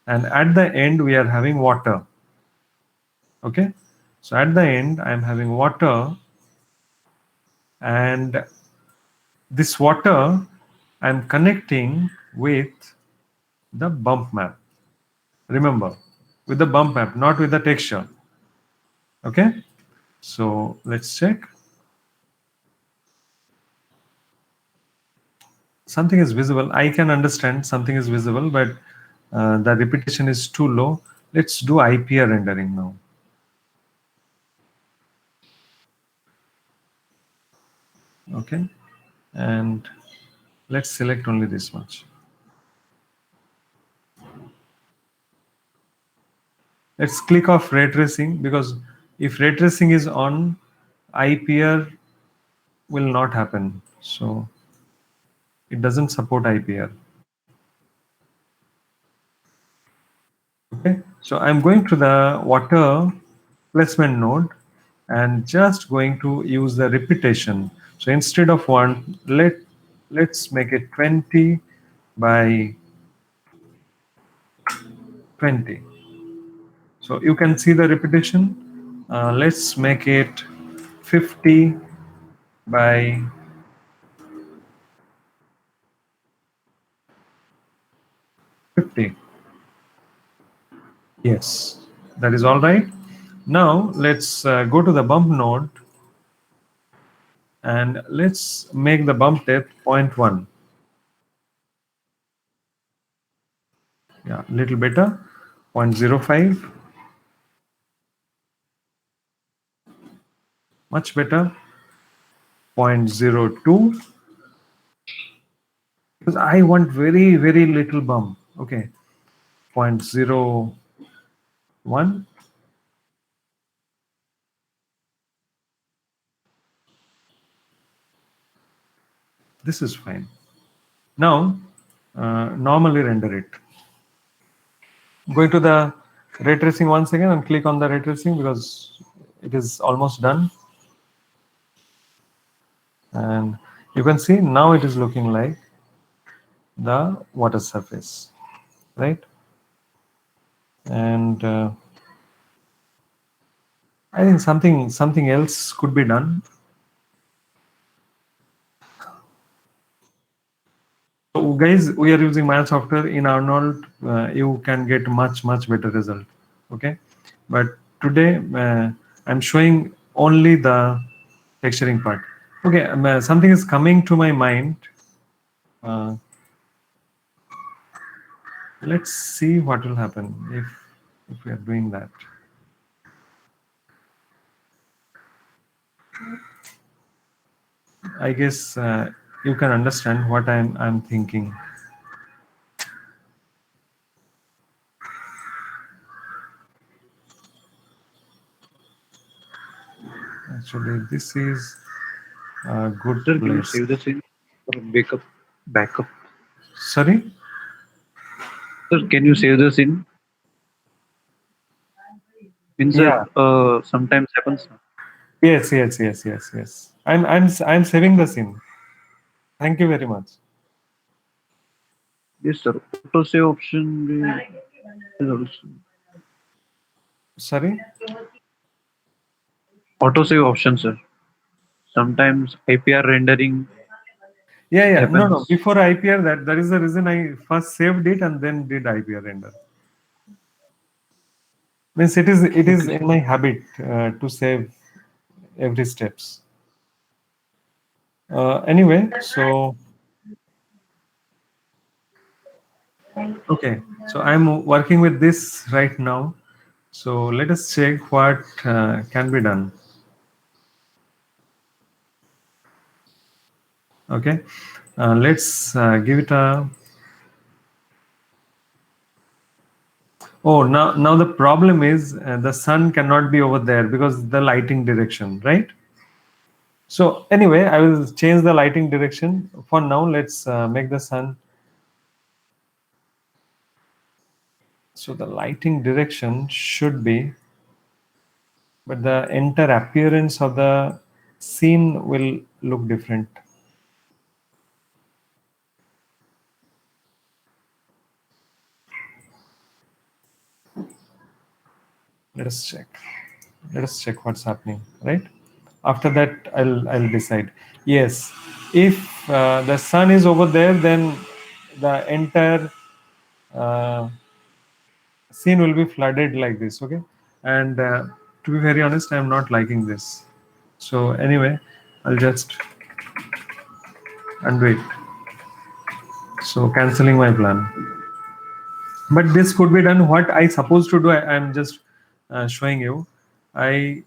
and at the end we are having water. Okay, so at the end I'm having water, and this water I'm connecting with the bump map. Remember, with the bump map, not with the texture. Okay, so let's check. Something is visible. I can understand something is visible, but the repetition is too low. Let's do IPR rendering now. Okay, and let's select only this much. Let's click off ray tracing, because if ray tracing is on, IPR will not happen. So it doesn't support IPR. Okay, so I'm going to the water placement node and just going to use the repetition. So instead of 1, let's make it 20 by 20. So you can see the repetition. Let's make it 50 by 50. Yes, that is all right. Now let's go to the bump node and let's make the bump depth 0.1. Yeah, little better, 0.05. Much better, 0.02. Because I want very, very little bump. Okay, 0.01. This is fine. Now, normally render it. Going to the ray tracing once again and click on the ray tracing because it is almost done. And you can see now it is looking like the water surface, right? And I think something else could be done. So guys, we are using Maya software in Arnold. You can get much better result. Okay, but today I'm showing only the texturing part. Okay, something is coming to my mind. Let's see what will happen if we are doing that. I guess you can understand what I'm thinking. Actually, this is a good Sir, can you place. save the scene or backup? Sorry? Sir, can you save the scene? Means, Yeah. sometimes happens. Yes. I'm saving the scene. Thank you very much. Yes, sir. Auto save option is also. Sorry? Auto save option, sir. Sometimes IPR rendering Yeah. No. happens. Before IPR, that is the reason I first saved it and then did IPR render. Means it is Okay, in my habit to save every steps. Anyway, so okay, so I'm working with this right now. So let us check what can be done. Okay, let's give it a. Oh, now the problem is the sun cannot be over there because the lighting direction, right? So anyway, I will change the lighting direction. For now, let's make the sun. So the lighting direction should be, but the entire appearance of the scene will look different. Let us check what's happening, right? After that, I'll decide. Yes, if the sun is over there, then the entire scene will be flooded like this. Okay, and to be very honest, I'm not liking this. So anyway, I'll just undo it. So canceling my plan. But this could be done. What I supposed to do, I'm just showing you. I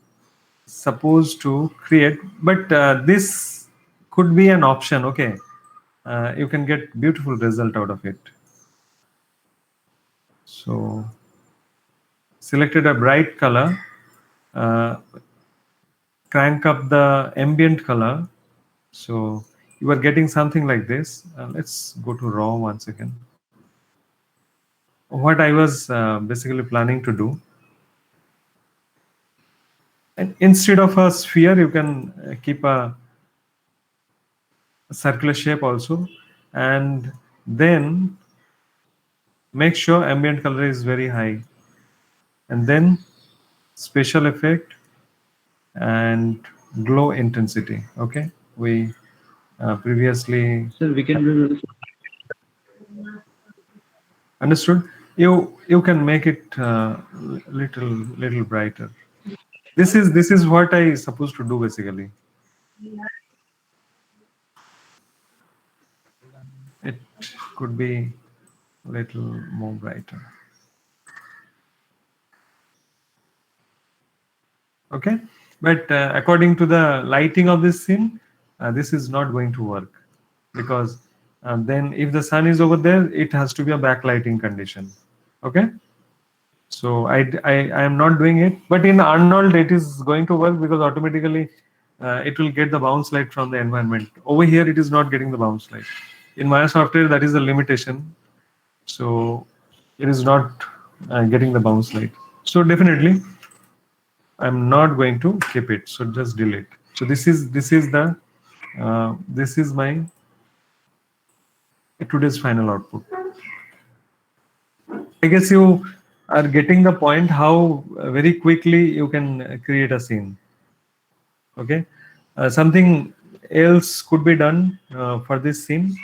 supposed to create, but this could be an option. Okay, you can get beautiful result out of it. So selected a bright color, crank up the ambient color, so you are getting something like this. Let's go to raw once again. What I was basically planning to do, and instead of a sphere you can keep a circular shape also, and then make sure ambient color is very high, and then special effect and glow intensity. Okay, we previously sir, we can do this. Understood? You can make it little brighter. This is what I supposed to do basically. It could be little more brighter. Okay, but according to the lighting of this scene, this is not going to work, because then if the sun is over there, it has to be a backlighting condition. Okay, so I am not doing it, but in Arnold it is going to work, because automatically it will get the bounce light from the environment. Over here it is not getting the bounce light. In Maya software, that is the limitation, so it is not getting the bounce light. So definitely I'm not going to keep it, so just delete. So this is the this is my today's final output. I guess you are getting the point how very quickly you can create a scene. Okay, something else could be done for this scene,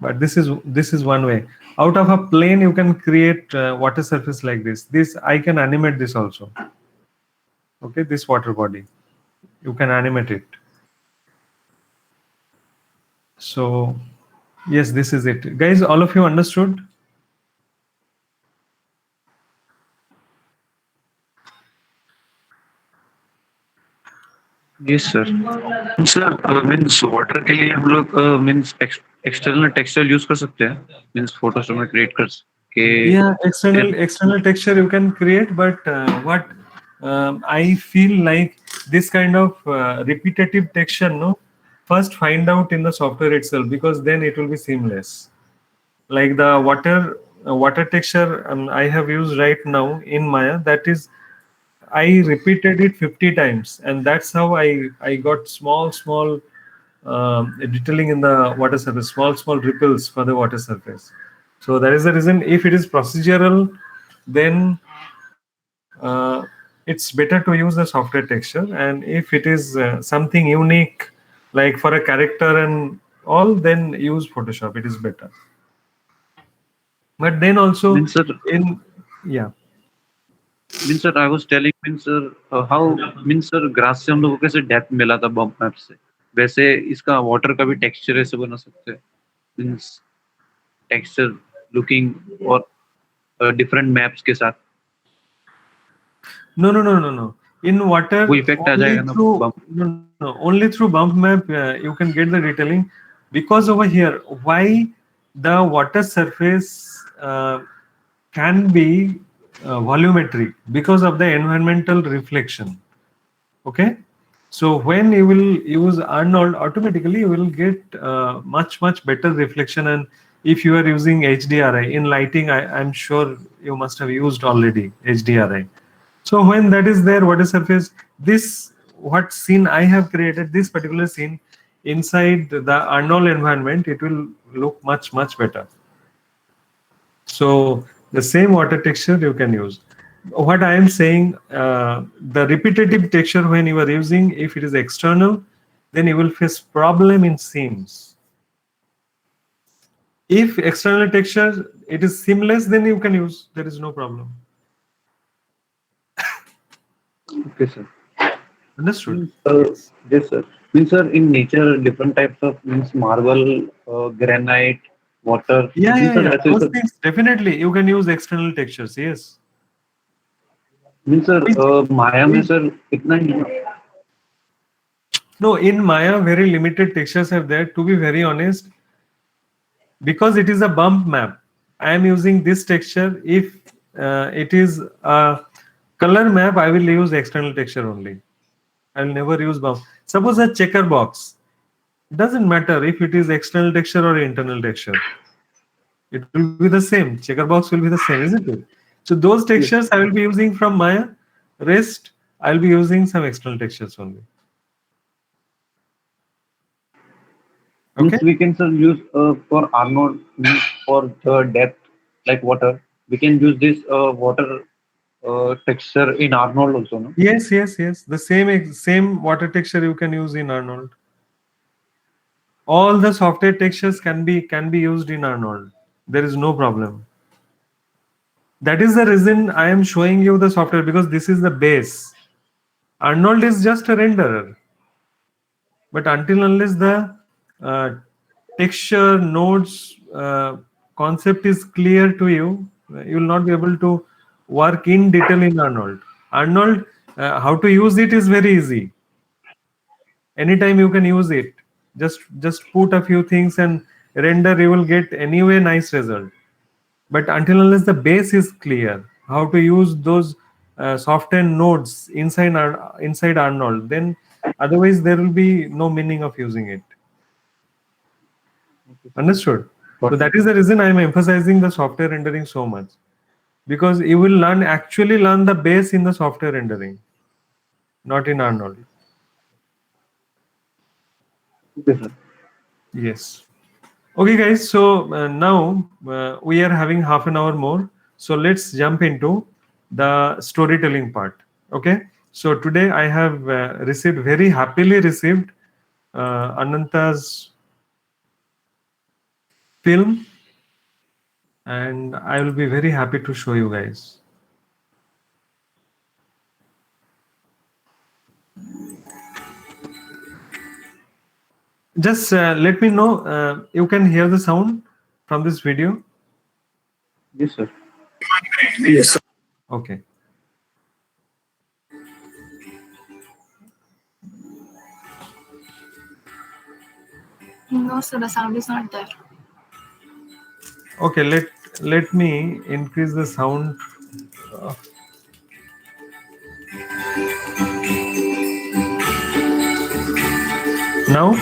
but this is one way. Out of a plane, you can create water surface like this. This I can animate this also. Okay, this water body, you can animate it. So yes, this is it, guys. All of you understood? Yes, sir. Sir means water के लिए हम लोग means external texture use कर सकते हैं, means Photoshop में create कर के. Yeah, external texture you can create, but what I feel like this kind of repetitive texture, no, first find out in the software itself, because then it will be seamless. Like the water texture I have used right now in Maya, that is I repeated it 50 times, and that's how I got small detailing in the water surface, small ripples for the water surface. So that is the reason. If it is procedural, then it's better to use the software texture, and if it is something unique, like for a character and all, then use Photoshop. It is better. But then also means sir yeah. Means sir I was telling means sir how means sir grass से हम लोगों को कैसे depth मिला था bump map से, वैसे इसका वाटर का भी टेक्सचर ऐसे बना सकते हैं, मीन्स टेक्सचर लुकिंग और डिफरेंट मैप्स के साथ. No. In water, वो इफेक्ट आ जाएगा ना bump. no, only through bump map you can get the detailing, because over here, why the water surface can be volumetric, because of the environmental reflection. Okay, so when you will use Arnold, automatically you will get much better reflection. And if you are using HDRI in lighting, I'm sure you must have used already HDRI. So when that is there, water surface, this what scene I have created, this particular scene inside the Arnold environment, it will look much better. So the same water texture you can use. What I am saying, the repetitive texture when you are using, if it is external, then you will face problem in seams. If external texture, it is seamless, then you can use. There is no problem. Okay, sir. Understood? Yes, sir. Means, sir, in nature, different types of means marble, granite, water. Yeah. That is Those things, definitely you can use external textures. Yes. means, sir, Maya में sir इतना ही. No, in Maya, very limited textures are there. To be very honest, because it is a bump map, I am using this texture. If it is a color map, I will use external texture only. I will never use bump. Suppose a checker box. It doesn't matter if it is external texture or internal texture. It will be the same. Checker box will be the same, isn't it? So those textures I will be using from Maya. Rest, I'll be using some external textures only. Okay. Means we can sir use for Arnold means for the depth like water. We can use this water texture in Arnold also, no? Yes. The same water texture you can use in Arnold. All the software textures can be used in Arnold. There is no problem. That is the reason I am showing you the software, because this is the base. Arnold is just a renderer. But until unless the uh, texture nodes concept is clear to you, you will not be able to work in detail in Arnold. Arnold, how to use it is very easy. Anytime you can use it. Just put a few things and render, you will get anyway nice result. But until unless the base is clear, how to use those software nodes inside Arnold, then otherwise there will be no meaning of using it. Understood? So that is the reason I am emphasizing the software rendering so much, because you will actually learn the base in the software rendering, not in Arnold. Okay, sir. Yes. Okay, guys. So now we are having half an hour more. So let's jump into the storytelling part. Okay. So today I have very happily received Ananta's film, and I will be very happy to show you guys. Just let me know you can hear the sound from this video. Yes, sir. Yes, sir. Okay. No, sir, the sound is not there. Okay, let me increase the sound. Now?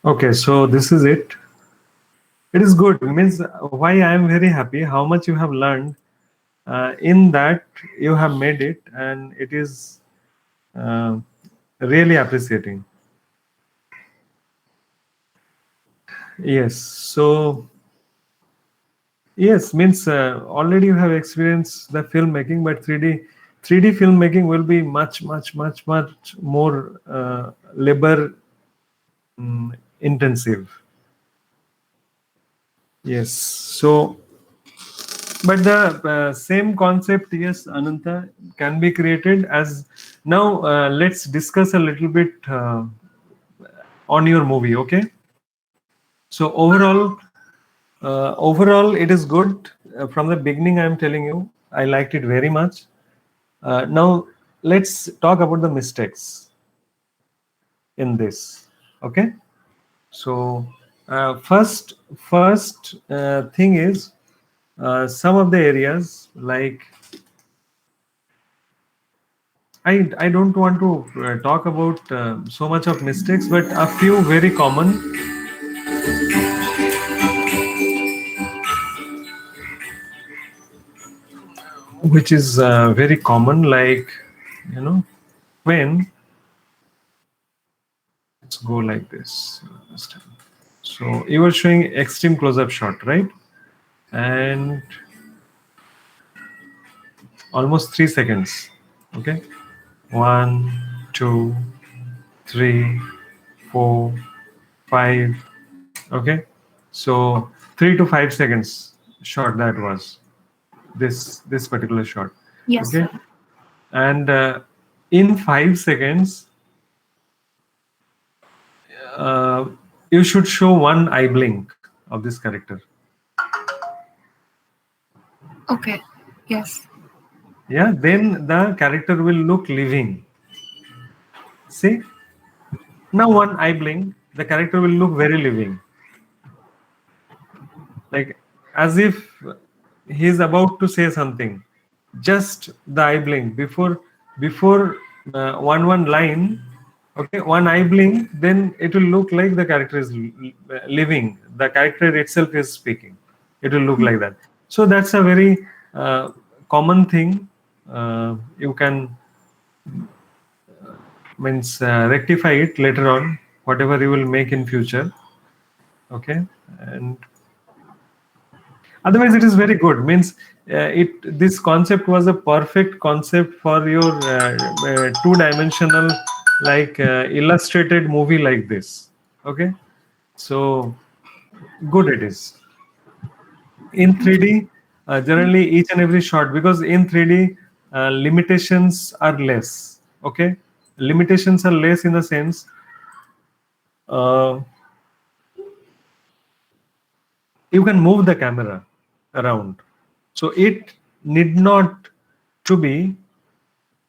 Okay, so this is it. It is good. Means why I am very happy. How much you have learned. In that you have made it, and it is really appreciating. Yes. So yes, means already you have experienced the filmmaking, but 3D filmmaking will be much more labor intensive. Yes. So, but the same concept, yes, Ananta, can be created as now. Let's discuss a little bit on your movie. Okay. So overall, it is good. From the beginning, I am telling you, I liked it very much. Now, let's talk about the mistakes in this. Okay. So, first thing is some of the areas, like I don't want to talk about so much of mistakes, but a few very common. Which is very common, like, when let's go like this this time. So you were showing extreme close-up shot, right? And almost 3 seconds. Okay, 1, 2, 3, 4, 5. Okay, so 3 to 5 seconds shot that was this particular shot. Yes, Okay, sir. and in 5 seconds, uh, you should show one eye blink of this character. Okay. Yes. Yeah, then the character will look living. See, now one eye blink, the character will look very living, like as if he's about to say something. Just the eye blink before one line. Okay, one eye blink, then it will look like the character is living. The character itself is speaking. It will look like that. So that's a very common thing. You can means rectify it later on, whatever you will make in future. Okay, and otherwise it is very good. Means it this concept was a perfect concept for your two-dimensional, like illustrated movie like this. Okay, so good it is. In 3D, generally each and every shot, because in 3D limitations are less. Okay, limitations are less in the sense uh, you can move the camera around, so it need not to be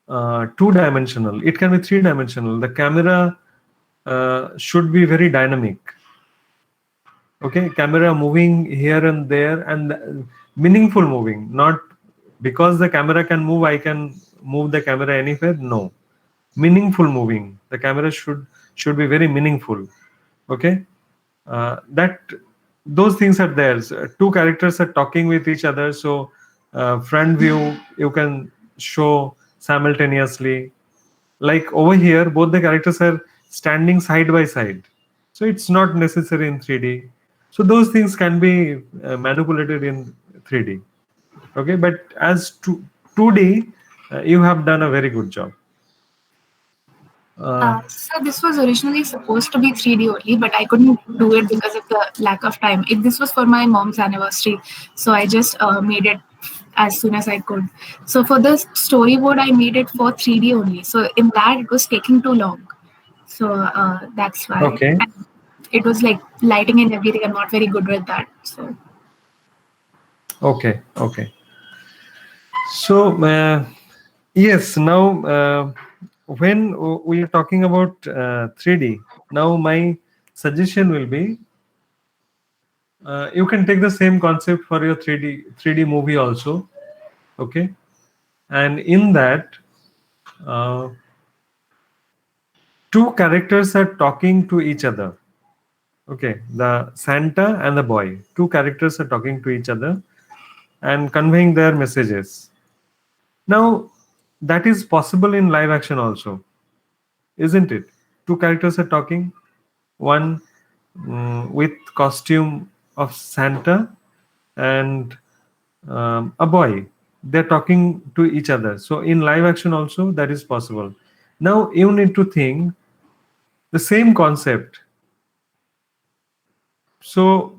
two-dimensional. It can be three-dimensional. The camera should be very dynamic. Okay, camera moving here and there, and meaningful moving, not because the camera can move I can move the camera anywhere. No, meaningful moving. The camera should be very meaningful. Okay, that those things are there. So, two characters are talking with each other, so front view you can show simultaneously. Like over here, both the characters are standing side by side, so it's not necessary in 3D. So those things can be manipulated in 3D. Okay, but as 2D, you have done a very good job. So this was originally supposed to be 3D only, but I couldn't do it because of the lack of time. This was for my mom's anniversary, so I just made it as soon as I could. So for the storyboard, I made it for 3D only. So in that, it was taking too long. So that's why. Okay. And it was like lighting and everything. I'm not very good with that. So Okay. Okay. So yes, now when we are talking about 3D, now my suggestion will be you can take the same concept for your 3D movie also. Okay, and in that two characters are talking to each other. Okay, the Santa and the boy, two characters are talking to each other and conveying their messages. Now that is possible in live action also, isn't it? Two characters are talking, one with costume of Santa and a boy. They're talking to each other. So in live action also that is possible. Now you need to think the same concept. So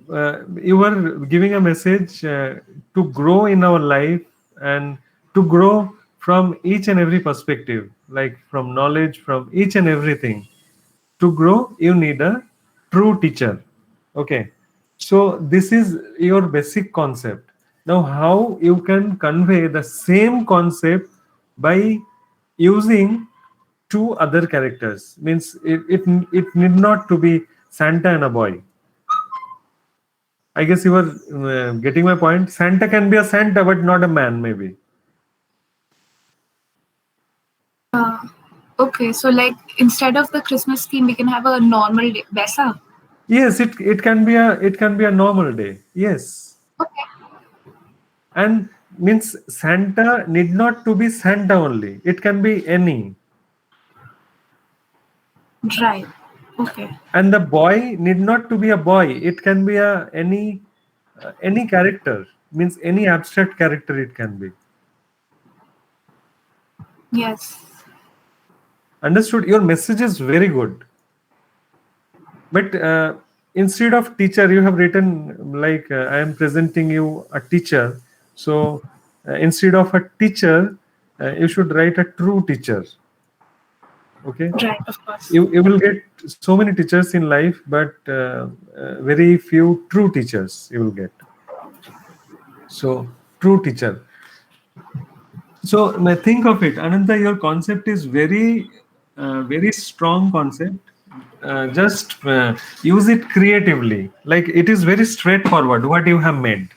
you are giving a message to grow in our life and to grow from each and every perspective, like from knowledge, from each and everything. To grow, you need a true teacher. Okay, so this is your basic concept. Now how you can convey the same concept by using two other characters, means it need not to be Santa and a boy. I guess you were getting my point. Santa can be a Santa but not a man, maybe. okay. So like instead of the Christmas theme, we can have a normal day. Vesa. Yes, it can be a normal day. Yes. Okay. And means Santa need not to be Santa only. It can be any. Right. Okay. And the boy need not to be a boy. It can be any character. Means any abstract character it can be. Yes. Understood? Your message is very good. But instead of teacher, you have written like I am presenting you a teacher. So instead of a teacher, you should write a true teacher. Okay. Right. Of course. You will get so many teachers in life, but very few true teachers you will get. So true teacher. So now think of it, Ananta. Your concept is very strong concept. Just use it creatively. Like it is very straightforward what you have made.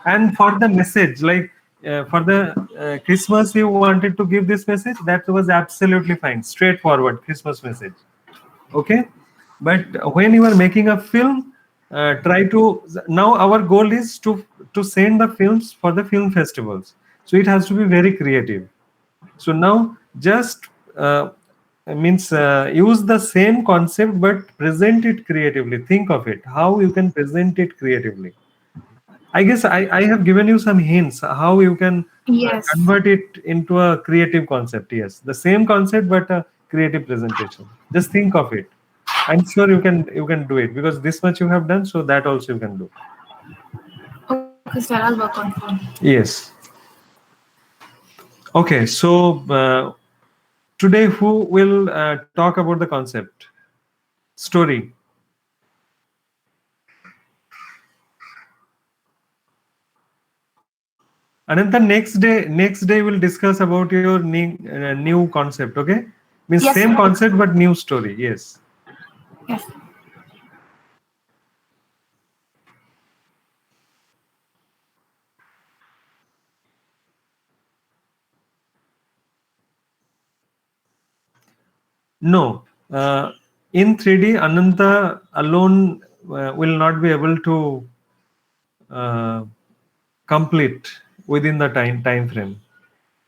And for the message, like for the Christmas, you wanted to give this message. That was absolutely fine. Straightforward Christmas message. Okay, but when you are making a film, try to now our goal is to send the films for the film festivals. So it has to be very creative. So now just means use the same concept but present it creatively. Think of it how you can present it creatively. I guess I have given you some hints how you can Yes. convert it into a creative concept. Yes, the same concept but a creative presentation. Just think of it. I'm sure you can do it because this much you have done, so that also you can do. Okay, sir. I'll work on phone. Yes. Okay, so today who will talk about the concept story? And then the next day we'll discuss about your new concept. Okay, means Yes, same sir. concept but new story. Yes. Yes. No. In 3D, Ananta alone will not be able to uh, complete within the time frame.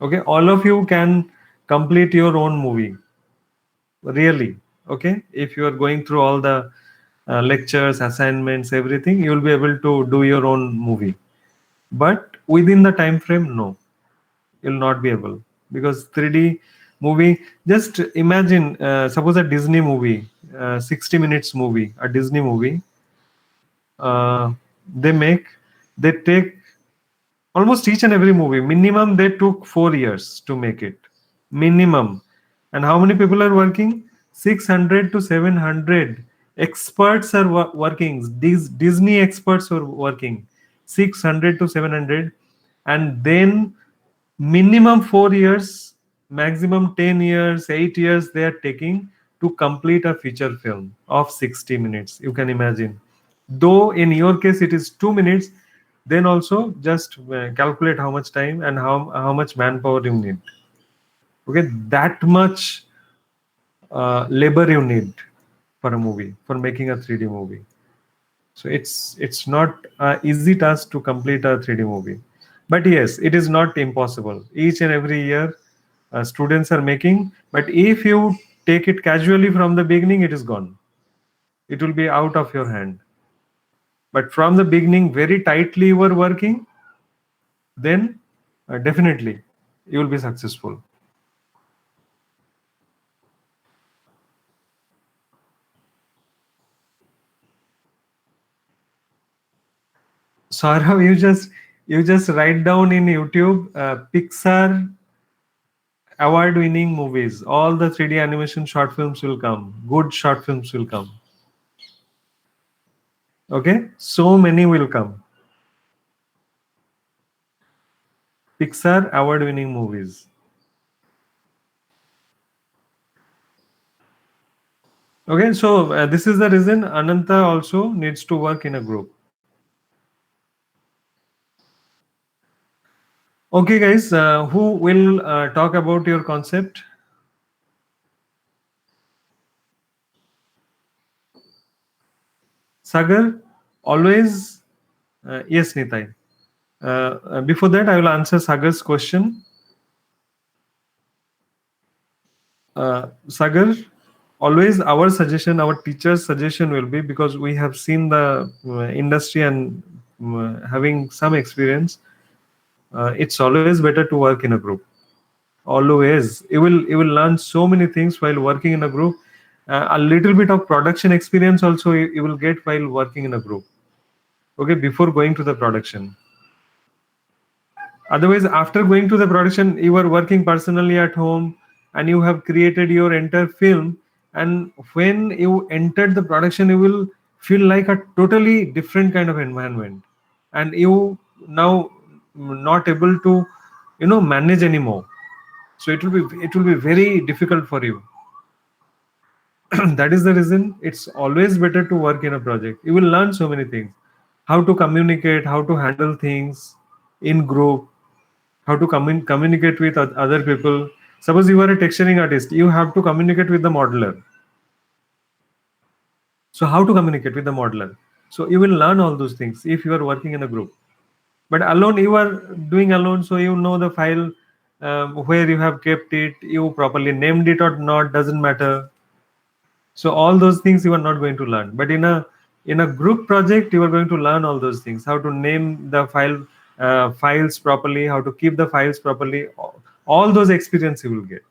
Okay, all of you can complete your own movie. Really. Okay, if you are going through all the lectures, assignments, everything, you will be able to do your own movie. But within the time frame, no, you'll not be able because 3D movie. Just imagine, suppose a Disney movie, 60 minutes movie, a Disney movie. Uh, they make, they take almost each and every movie. Minimum they took 4 years to make it. Minimum. And how many people are working? 600 to 700 experts are working. These Disney experts are working. 600 to 700, and then minimum 4 years, maximum 10 years, 8 years they are taking to complete a feature film of 60 minutes. You can imagine. Though in your case it is 2 minutes, then also just calculate how much time and how much manpower you need. Okay, that much labor you need for a movie, for making a 3D movie. So it's not an easy task to complete a 3D movie. But yes, it is not impossible. Each and every year, students are making. But if you take it casually from the beginning, it is gone. It will be out of your hand. But from the beginning, very tightly you were working, then definitely you will be successful. Saurav, you just write down in YouTube Pixar award-winning movies. All the 3D animation short films will come. Good short films will come. Okay, so many will come. Pixar award-winning movies. Okay, so this is the reason Ananta also needs to work in a group. Okay, guys, who will talk about your concept? Sagar, always. Yes, Nitai. Before that, I will answer Sagar's question. Sagar, always our suggestion, our teacher's suggestion will be, because we have seen the industry and having some experience, it's always better to work in a group. Always, you will learn so many things while working in a group. A little bit of production experience also you will get while working in a group. Okay, before going to the production. Otherwise, after going to the production, you are working personally at home and you have created your entire film. And when you entered the production, you will feel like a totally different kind of environment. And you now not able to, manage anymore. So it will be very difficult for you. That is the reason it's always better to work in a project. You will learn so many things: how to communicate, how to handle things in group, how to communicate with other people. Suppose you are a texturing artist, you have to communicate with the modeler. So how to communicate with the modeler? So you will learn all those things if you are working in a group. But alone, you are doing alone, so you know the file, where you have kept it, you properly named it or not, doesn't matter. So all those things you are not going to learn. But in a group project, you are going to learn all those things: how to name the files properly, how to keep the files properly. All those experience you will get.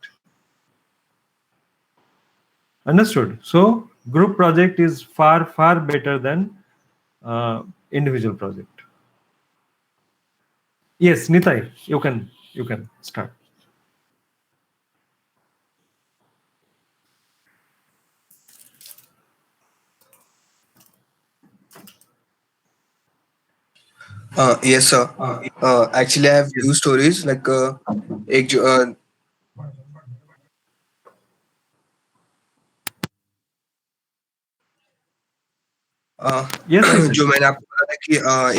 Understood? So group project is far better than individual project. Yes, Nitai, you can start. Yes, sir. Actually, I have few Yes. stories. Like, एक जो अ, Yes, yes, जो yes. मैंने आपको बताया था कि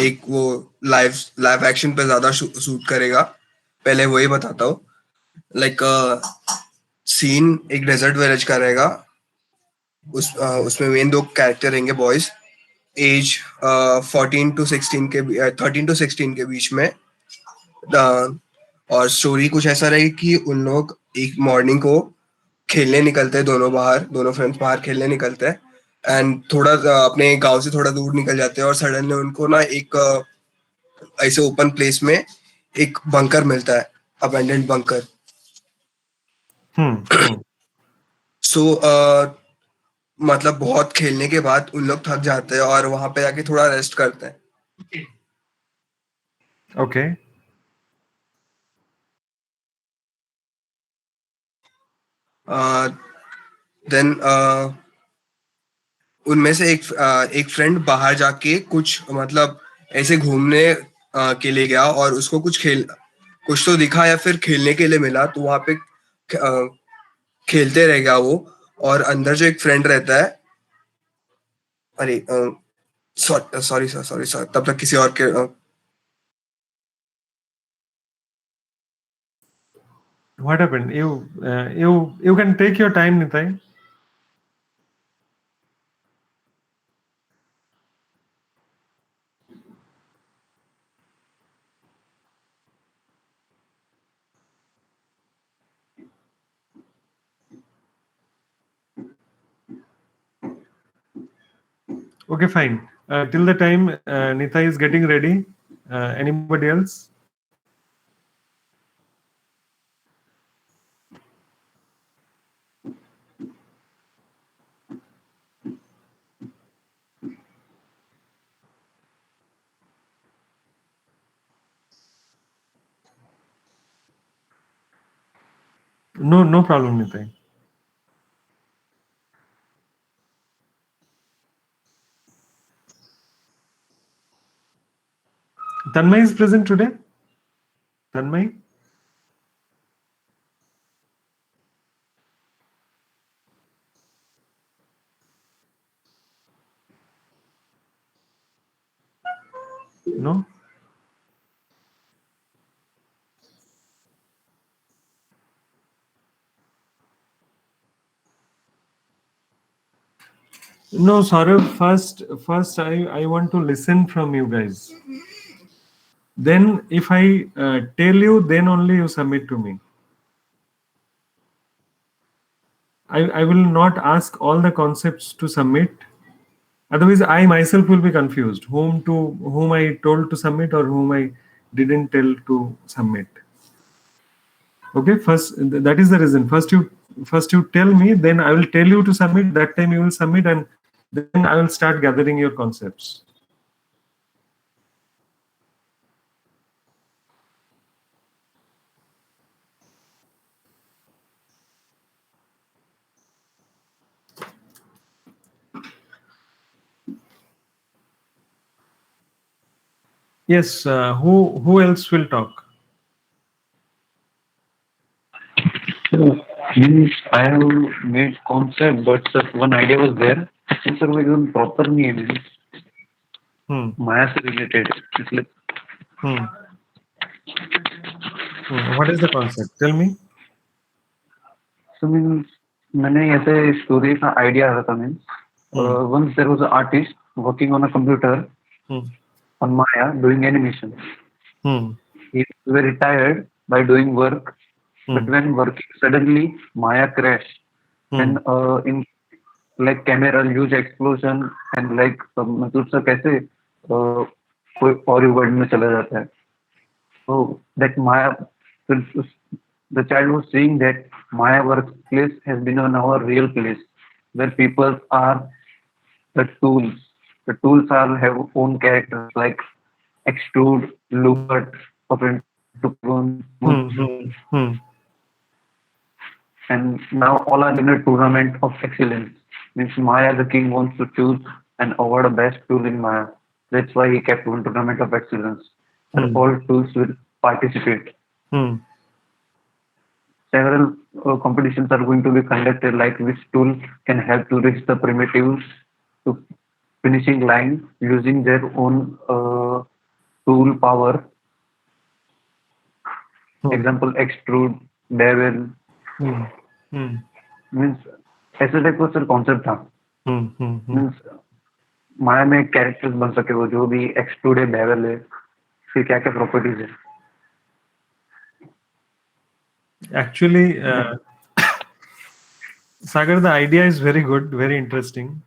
एक वो लाइव लाइव एक्शन पे ज्यादा सूट करेगा, पहले वही बताता हूँ। लाइक सीन एक डेजर्ट विलेज का रहेगा। उसमें मेन दो कैरेक्टर रहेंगे बॉयज, एज 13 टू 16 के बीच में। और स्टोरी कुछ ऐसा रहेगी कि उन लोग एक मॉर्निंग को खेलने निकलते हैं, दोनों फ्रेंड्स बाहर खेलने निकलते हैं। एंड थोड़ा अपने गांव से थोड़ा दूर निकल जाते हैं और सडनली उनको ना एक ऐसे ओपन प्लेस में एक बंकर मिलता है, अबेंडेंट बंकर। Hmm. सो मतलब बहुत खेलने के बाद उन लोग थक जाते हैं और वहां पे जाके थोड़ा रेस्ट करते हैं। Okay. देन उनमें से एक फ्रेंड बाहर जाके कुछ मतलब ऐसे घूमने के लिए गया और उसको कुछ तो दिखा या फिर खेलने के लिए मिला, तो वहां पे खेलते रह गया वो। और अंदर जो एक फ्रेंड रहता है, अरे सॉरी सर, तब तक किसी और के What happened? You can take your time, Nitai. Okay, fine. Till the time Nitai is getting ready, anybody else? No, no problem, Nitai. Tanmay is present today. Tanmay? No? No, Saurav, first I want to listen from you guys. Then if I tell you, then only you submit to me. I will not ask all the concepts to submit. Otherwise, I myself will be confused whom I told to submit or whom I didn't tell to submit. Okay, that is the reason. First you tell me, then I will tell you to submit. That time you will submit, and then I will start gathering your concepts. Yes, who else will talk? Means I have made concept, but sir, one idea was there. Sir वो एकदम proper नहीं है means माया से related इसलिए What is the concept? Tell me. So means मैंने ऐसे story का idea आया था means once there was an artist working on a computer on Maya doing animation. He was very tired by doing work, but when working suddenly Maya crashed and in like camera huge explosion and like मतलब sir कैसे कोई और ही world में चला जाता है. So that Maya, the child was saying that Maya workplace has been our real place where people are the tools. The tools are have own characters like extrude, look, open to and now all are in a tournament of excellence. Means Maya the king wants to choose and award a best tool in Maya. That's why he kept one tournament of excellence. And all tools will participate. Several competitions are going to be conducted, like which tool can help to reach the primitives to finishing line using their own tool power. Example, extrude, bevel. Means ऐसे type का sir concept था. Means माया में characters बन सके वो जो भी extrude है, बेवल है, फिर क्या क्या प्रॉपर्टीज है. Actually, Sagar, the idea is very good, very interesting.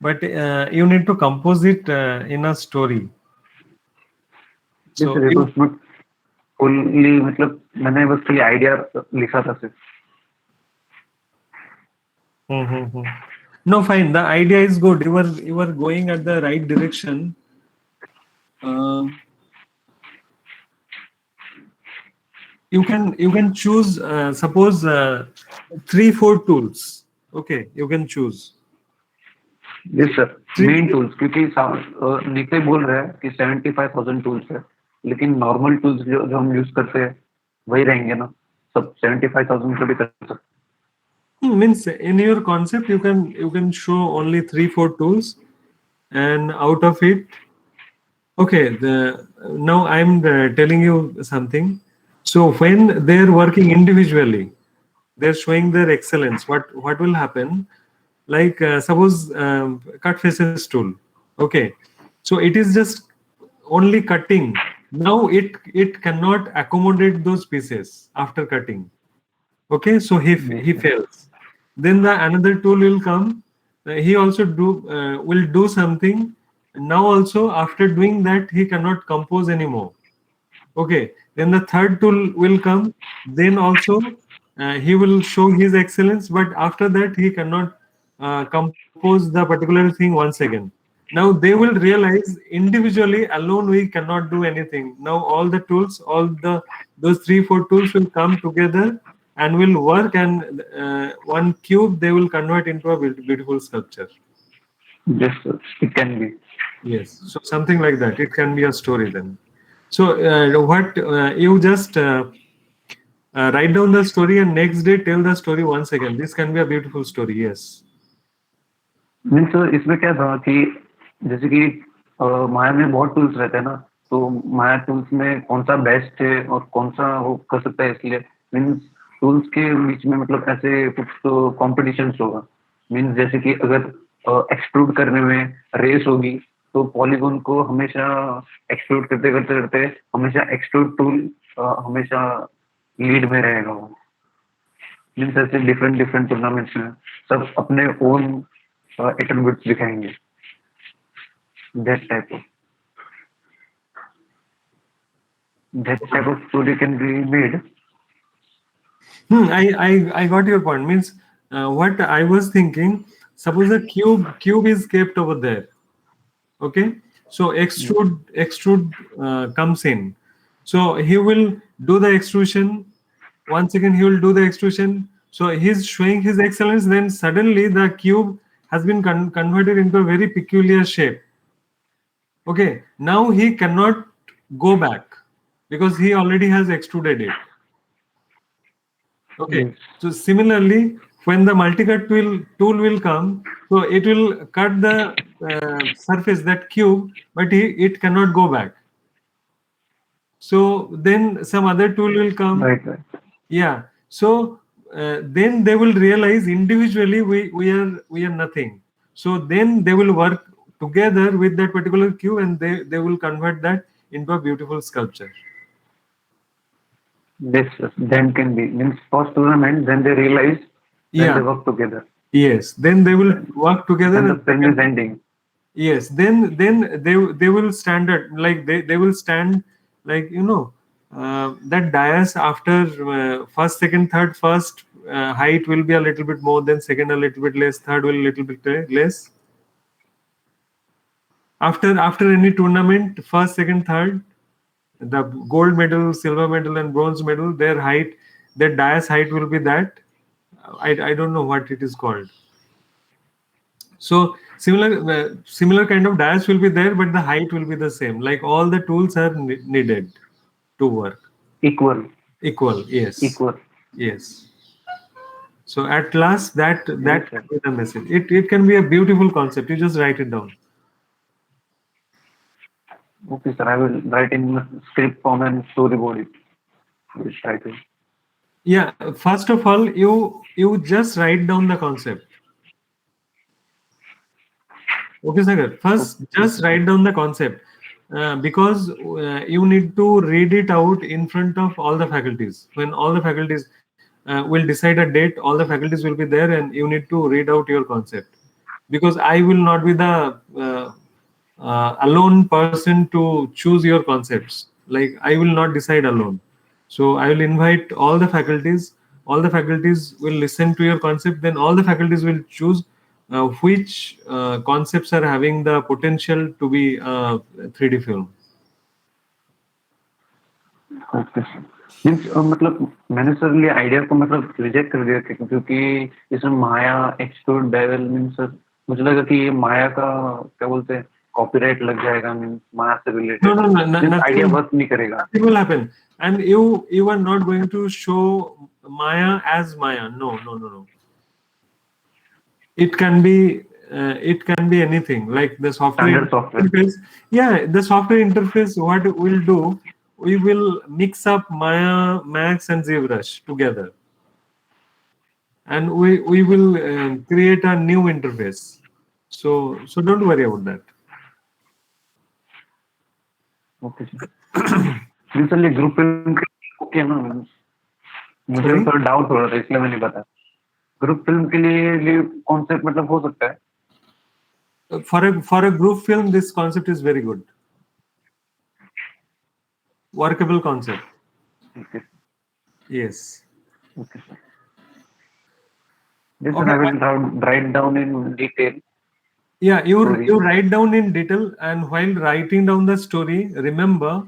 But you need to compose it in a story. So it was not only मतलब मैंने बस ये आइडिया लिखा था सिर्फ. No, fine. The idea is good. You were going at the right direction. You can choose suppose 3-4 tools. Okay, you can choose. Yes sir. Main tools क्योंकि निकले बोल रहे हैं कि 75,000 टूल्स है, लेकिन नॉर्मल टूल्स जो हम यूज करते हैं वही रहेंगे ना, सब 75,000 को भी कर सकते. Means in your concept you can show only 3-4 tools, and out of it, okay, now I'm telling you something. So when they're working individually, they're showing their excellence. What will happen? Like suppose cut faces tool. Okay, so it is just only cutting. Now it cannot accommodate those pieces after cutting. Okay, so he fails. Then the another tool will come. He also will do something. Now also after doing that he cannot compose anymore. Okay, then the third tool will come. Then also he will show his excellence, but after that he cannot compose the particular thing once again. Now they will realize individually alone we cannot do anything. Now all the tools, those 3-4 tools will come together and will work, and one cube they will convert into a beautiful sculpture. Yes sir, it can be. Yes, so something like that. It can be a story then. So what you just write down the story and next day tell the story once again. This can be a beautiful story. Yes. Means इसमें क्या था कि जैसे कि माया में बहुत tools रहते हैं ना, तो माया टूल्स में कौन सा बेस्ट है और कौन सा वो कर सकता है, इसलिए मीन्स टूल्स के बीच में मतलब ऐसे कुछ तो कॉम्पिटिशन होगा. मीन्स जैसे कि अगर एक्सट्रूड करने में रेस होगी तो पॉलीगॉन को हमेशा एक्सट्रूड करते करते करते हमेशा एक्सट्रूड टूल हमेशा लीड में रहेगा वो. मीन्स ऐसे डिफरेंट डिफरेंट टूर्नामेंट्स में सब अपने ओन एट्रीब्यूट्स दिखाएंगे, that type of story can be made. I got your point. Means what I was thinking. Suppose a cube is kept over there. Okay, so extrude comes in. So he will do the extrusion. Once again, he will do the extrusion. So he's showing his excellence. Then suddenly the cube has been converted into a very peculiar shape. Okay, now he cannot go back because he already has extruded it. Okay, Yes. so similarly, when the multi-cut tool will come, so it will cut the surface, that cube, but it cannot go back. So then some other tool will come. Right. Yeah. So then they will realize individually we are nothing. So then they will work together with that particular cube, and they will convert that into a beautiful sculpture. This then can be means first tournament. Then they realize. Then Yeah. they work together. Yes. Then they will work together. Then the and film is ending. Yes, then they will stand at, like they will stand, like that dais after first, second, third. First height will be a little bit more, then second a little bit less, third will a little bit less. After any tournament, first, second, third, the gold medal, silver medal, and bronze medal, their dais height will be that. I don't know what it is called. So similar kind of dais will be there, but the height will be the same. Like all the tools are needed to work. Equal. Equal, yes. Equal. Yes. So at last, that Yes, sir. can be the message. It can be a beautiful concept. You just write it down. Okay, sir. I will write in script form and storyboard it. I will try to. Yeah. First of all, you just write down the concept. Okay, Sagar. First, just write down the concept because you need to read it out in front of all the faculties. When all the faculties will decide a date, all the faculties will be there, and you need to read out your concept. Because I will not be the alone person to choose your concepts. Like I will not decide alone. So I will invite all the faculties. All the faculties will listen to your concept. Then all the faculties will choose which concepts are having the potential to be a 3D film. Okay means मतलब मैंने sir ये idea को मतलब reject कर दिया क्योंकि इसमें माया extrude devil means मुझे लगा कि ये माया का क्या बोलते हैं कॉपीराइट लग जाएगा मीन्स माया से No, no, related no, nothing, idea work नहीं करेगा. nothing will happen. And you are not going to show Maya as Maya. No, no, no, no. It can be anything, like the software Standard software. interface. Yeah, the software interface. What we'll do, we will mix up Maya, Max, and ZBrush together, and we will create a new interface. So don't worry about that. Okay sir sir ये group film okay ना मुझे Sorry? थोड़ा doubt हो रहा था इसलिए मैंने बताया ग्रुप फिल्म के लिए कॉन्सेप्ट मतलब हो सकता है. For a group film, this concept is very good. Workable concept. Okay. Yes. Okay, sir. This Okay. I will write down in detail. Yeah, Story. you write down in detail, and while writing down the story, remember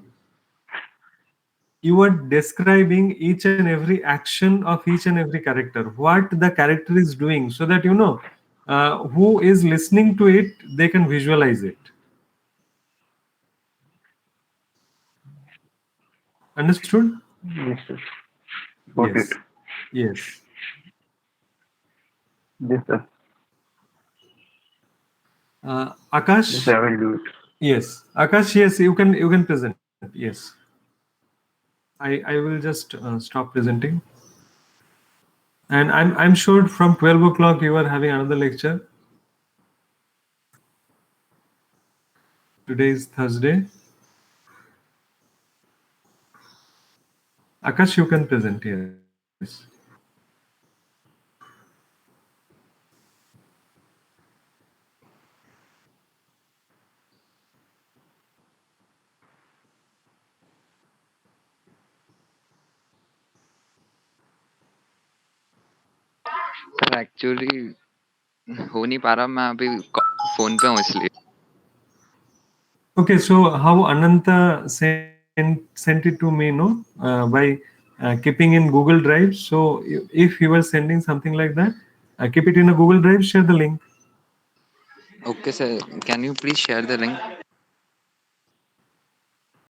you are describing each and every action of each and every character, what the character is doing, so that who is listening to it, they can visualize it. Understood? Yes, sir. Got Yes. it. Yes. Yes, sir. Akash. Yes, I will do it. Yes, Akash. Yes, you can present. Yes, I will just stop presenting. And I'm sure from 12 o'clock you are having another lecture. Today is Thursday. Akash, you can present. Yes. Sir actually हो नहीं पा रहा, मैं अभी phone पे हूँ इसलिए। Okay, so how Ananta sent it to me, no, by keeping in Google Drive. So if you were sending something like that, keep it in a Google Drive. Share the link. Okay sir, can you please share the link?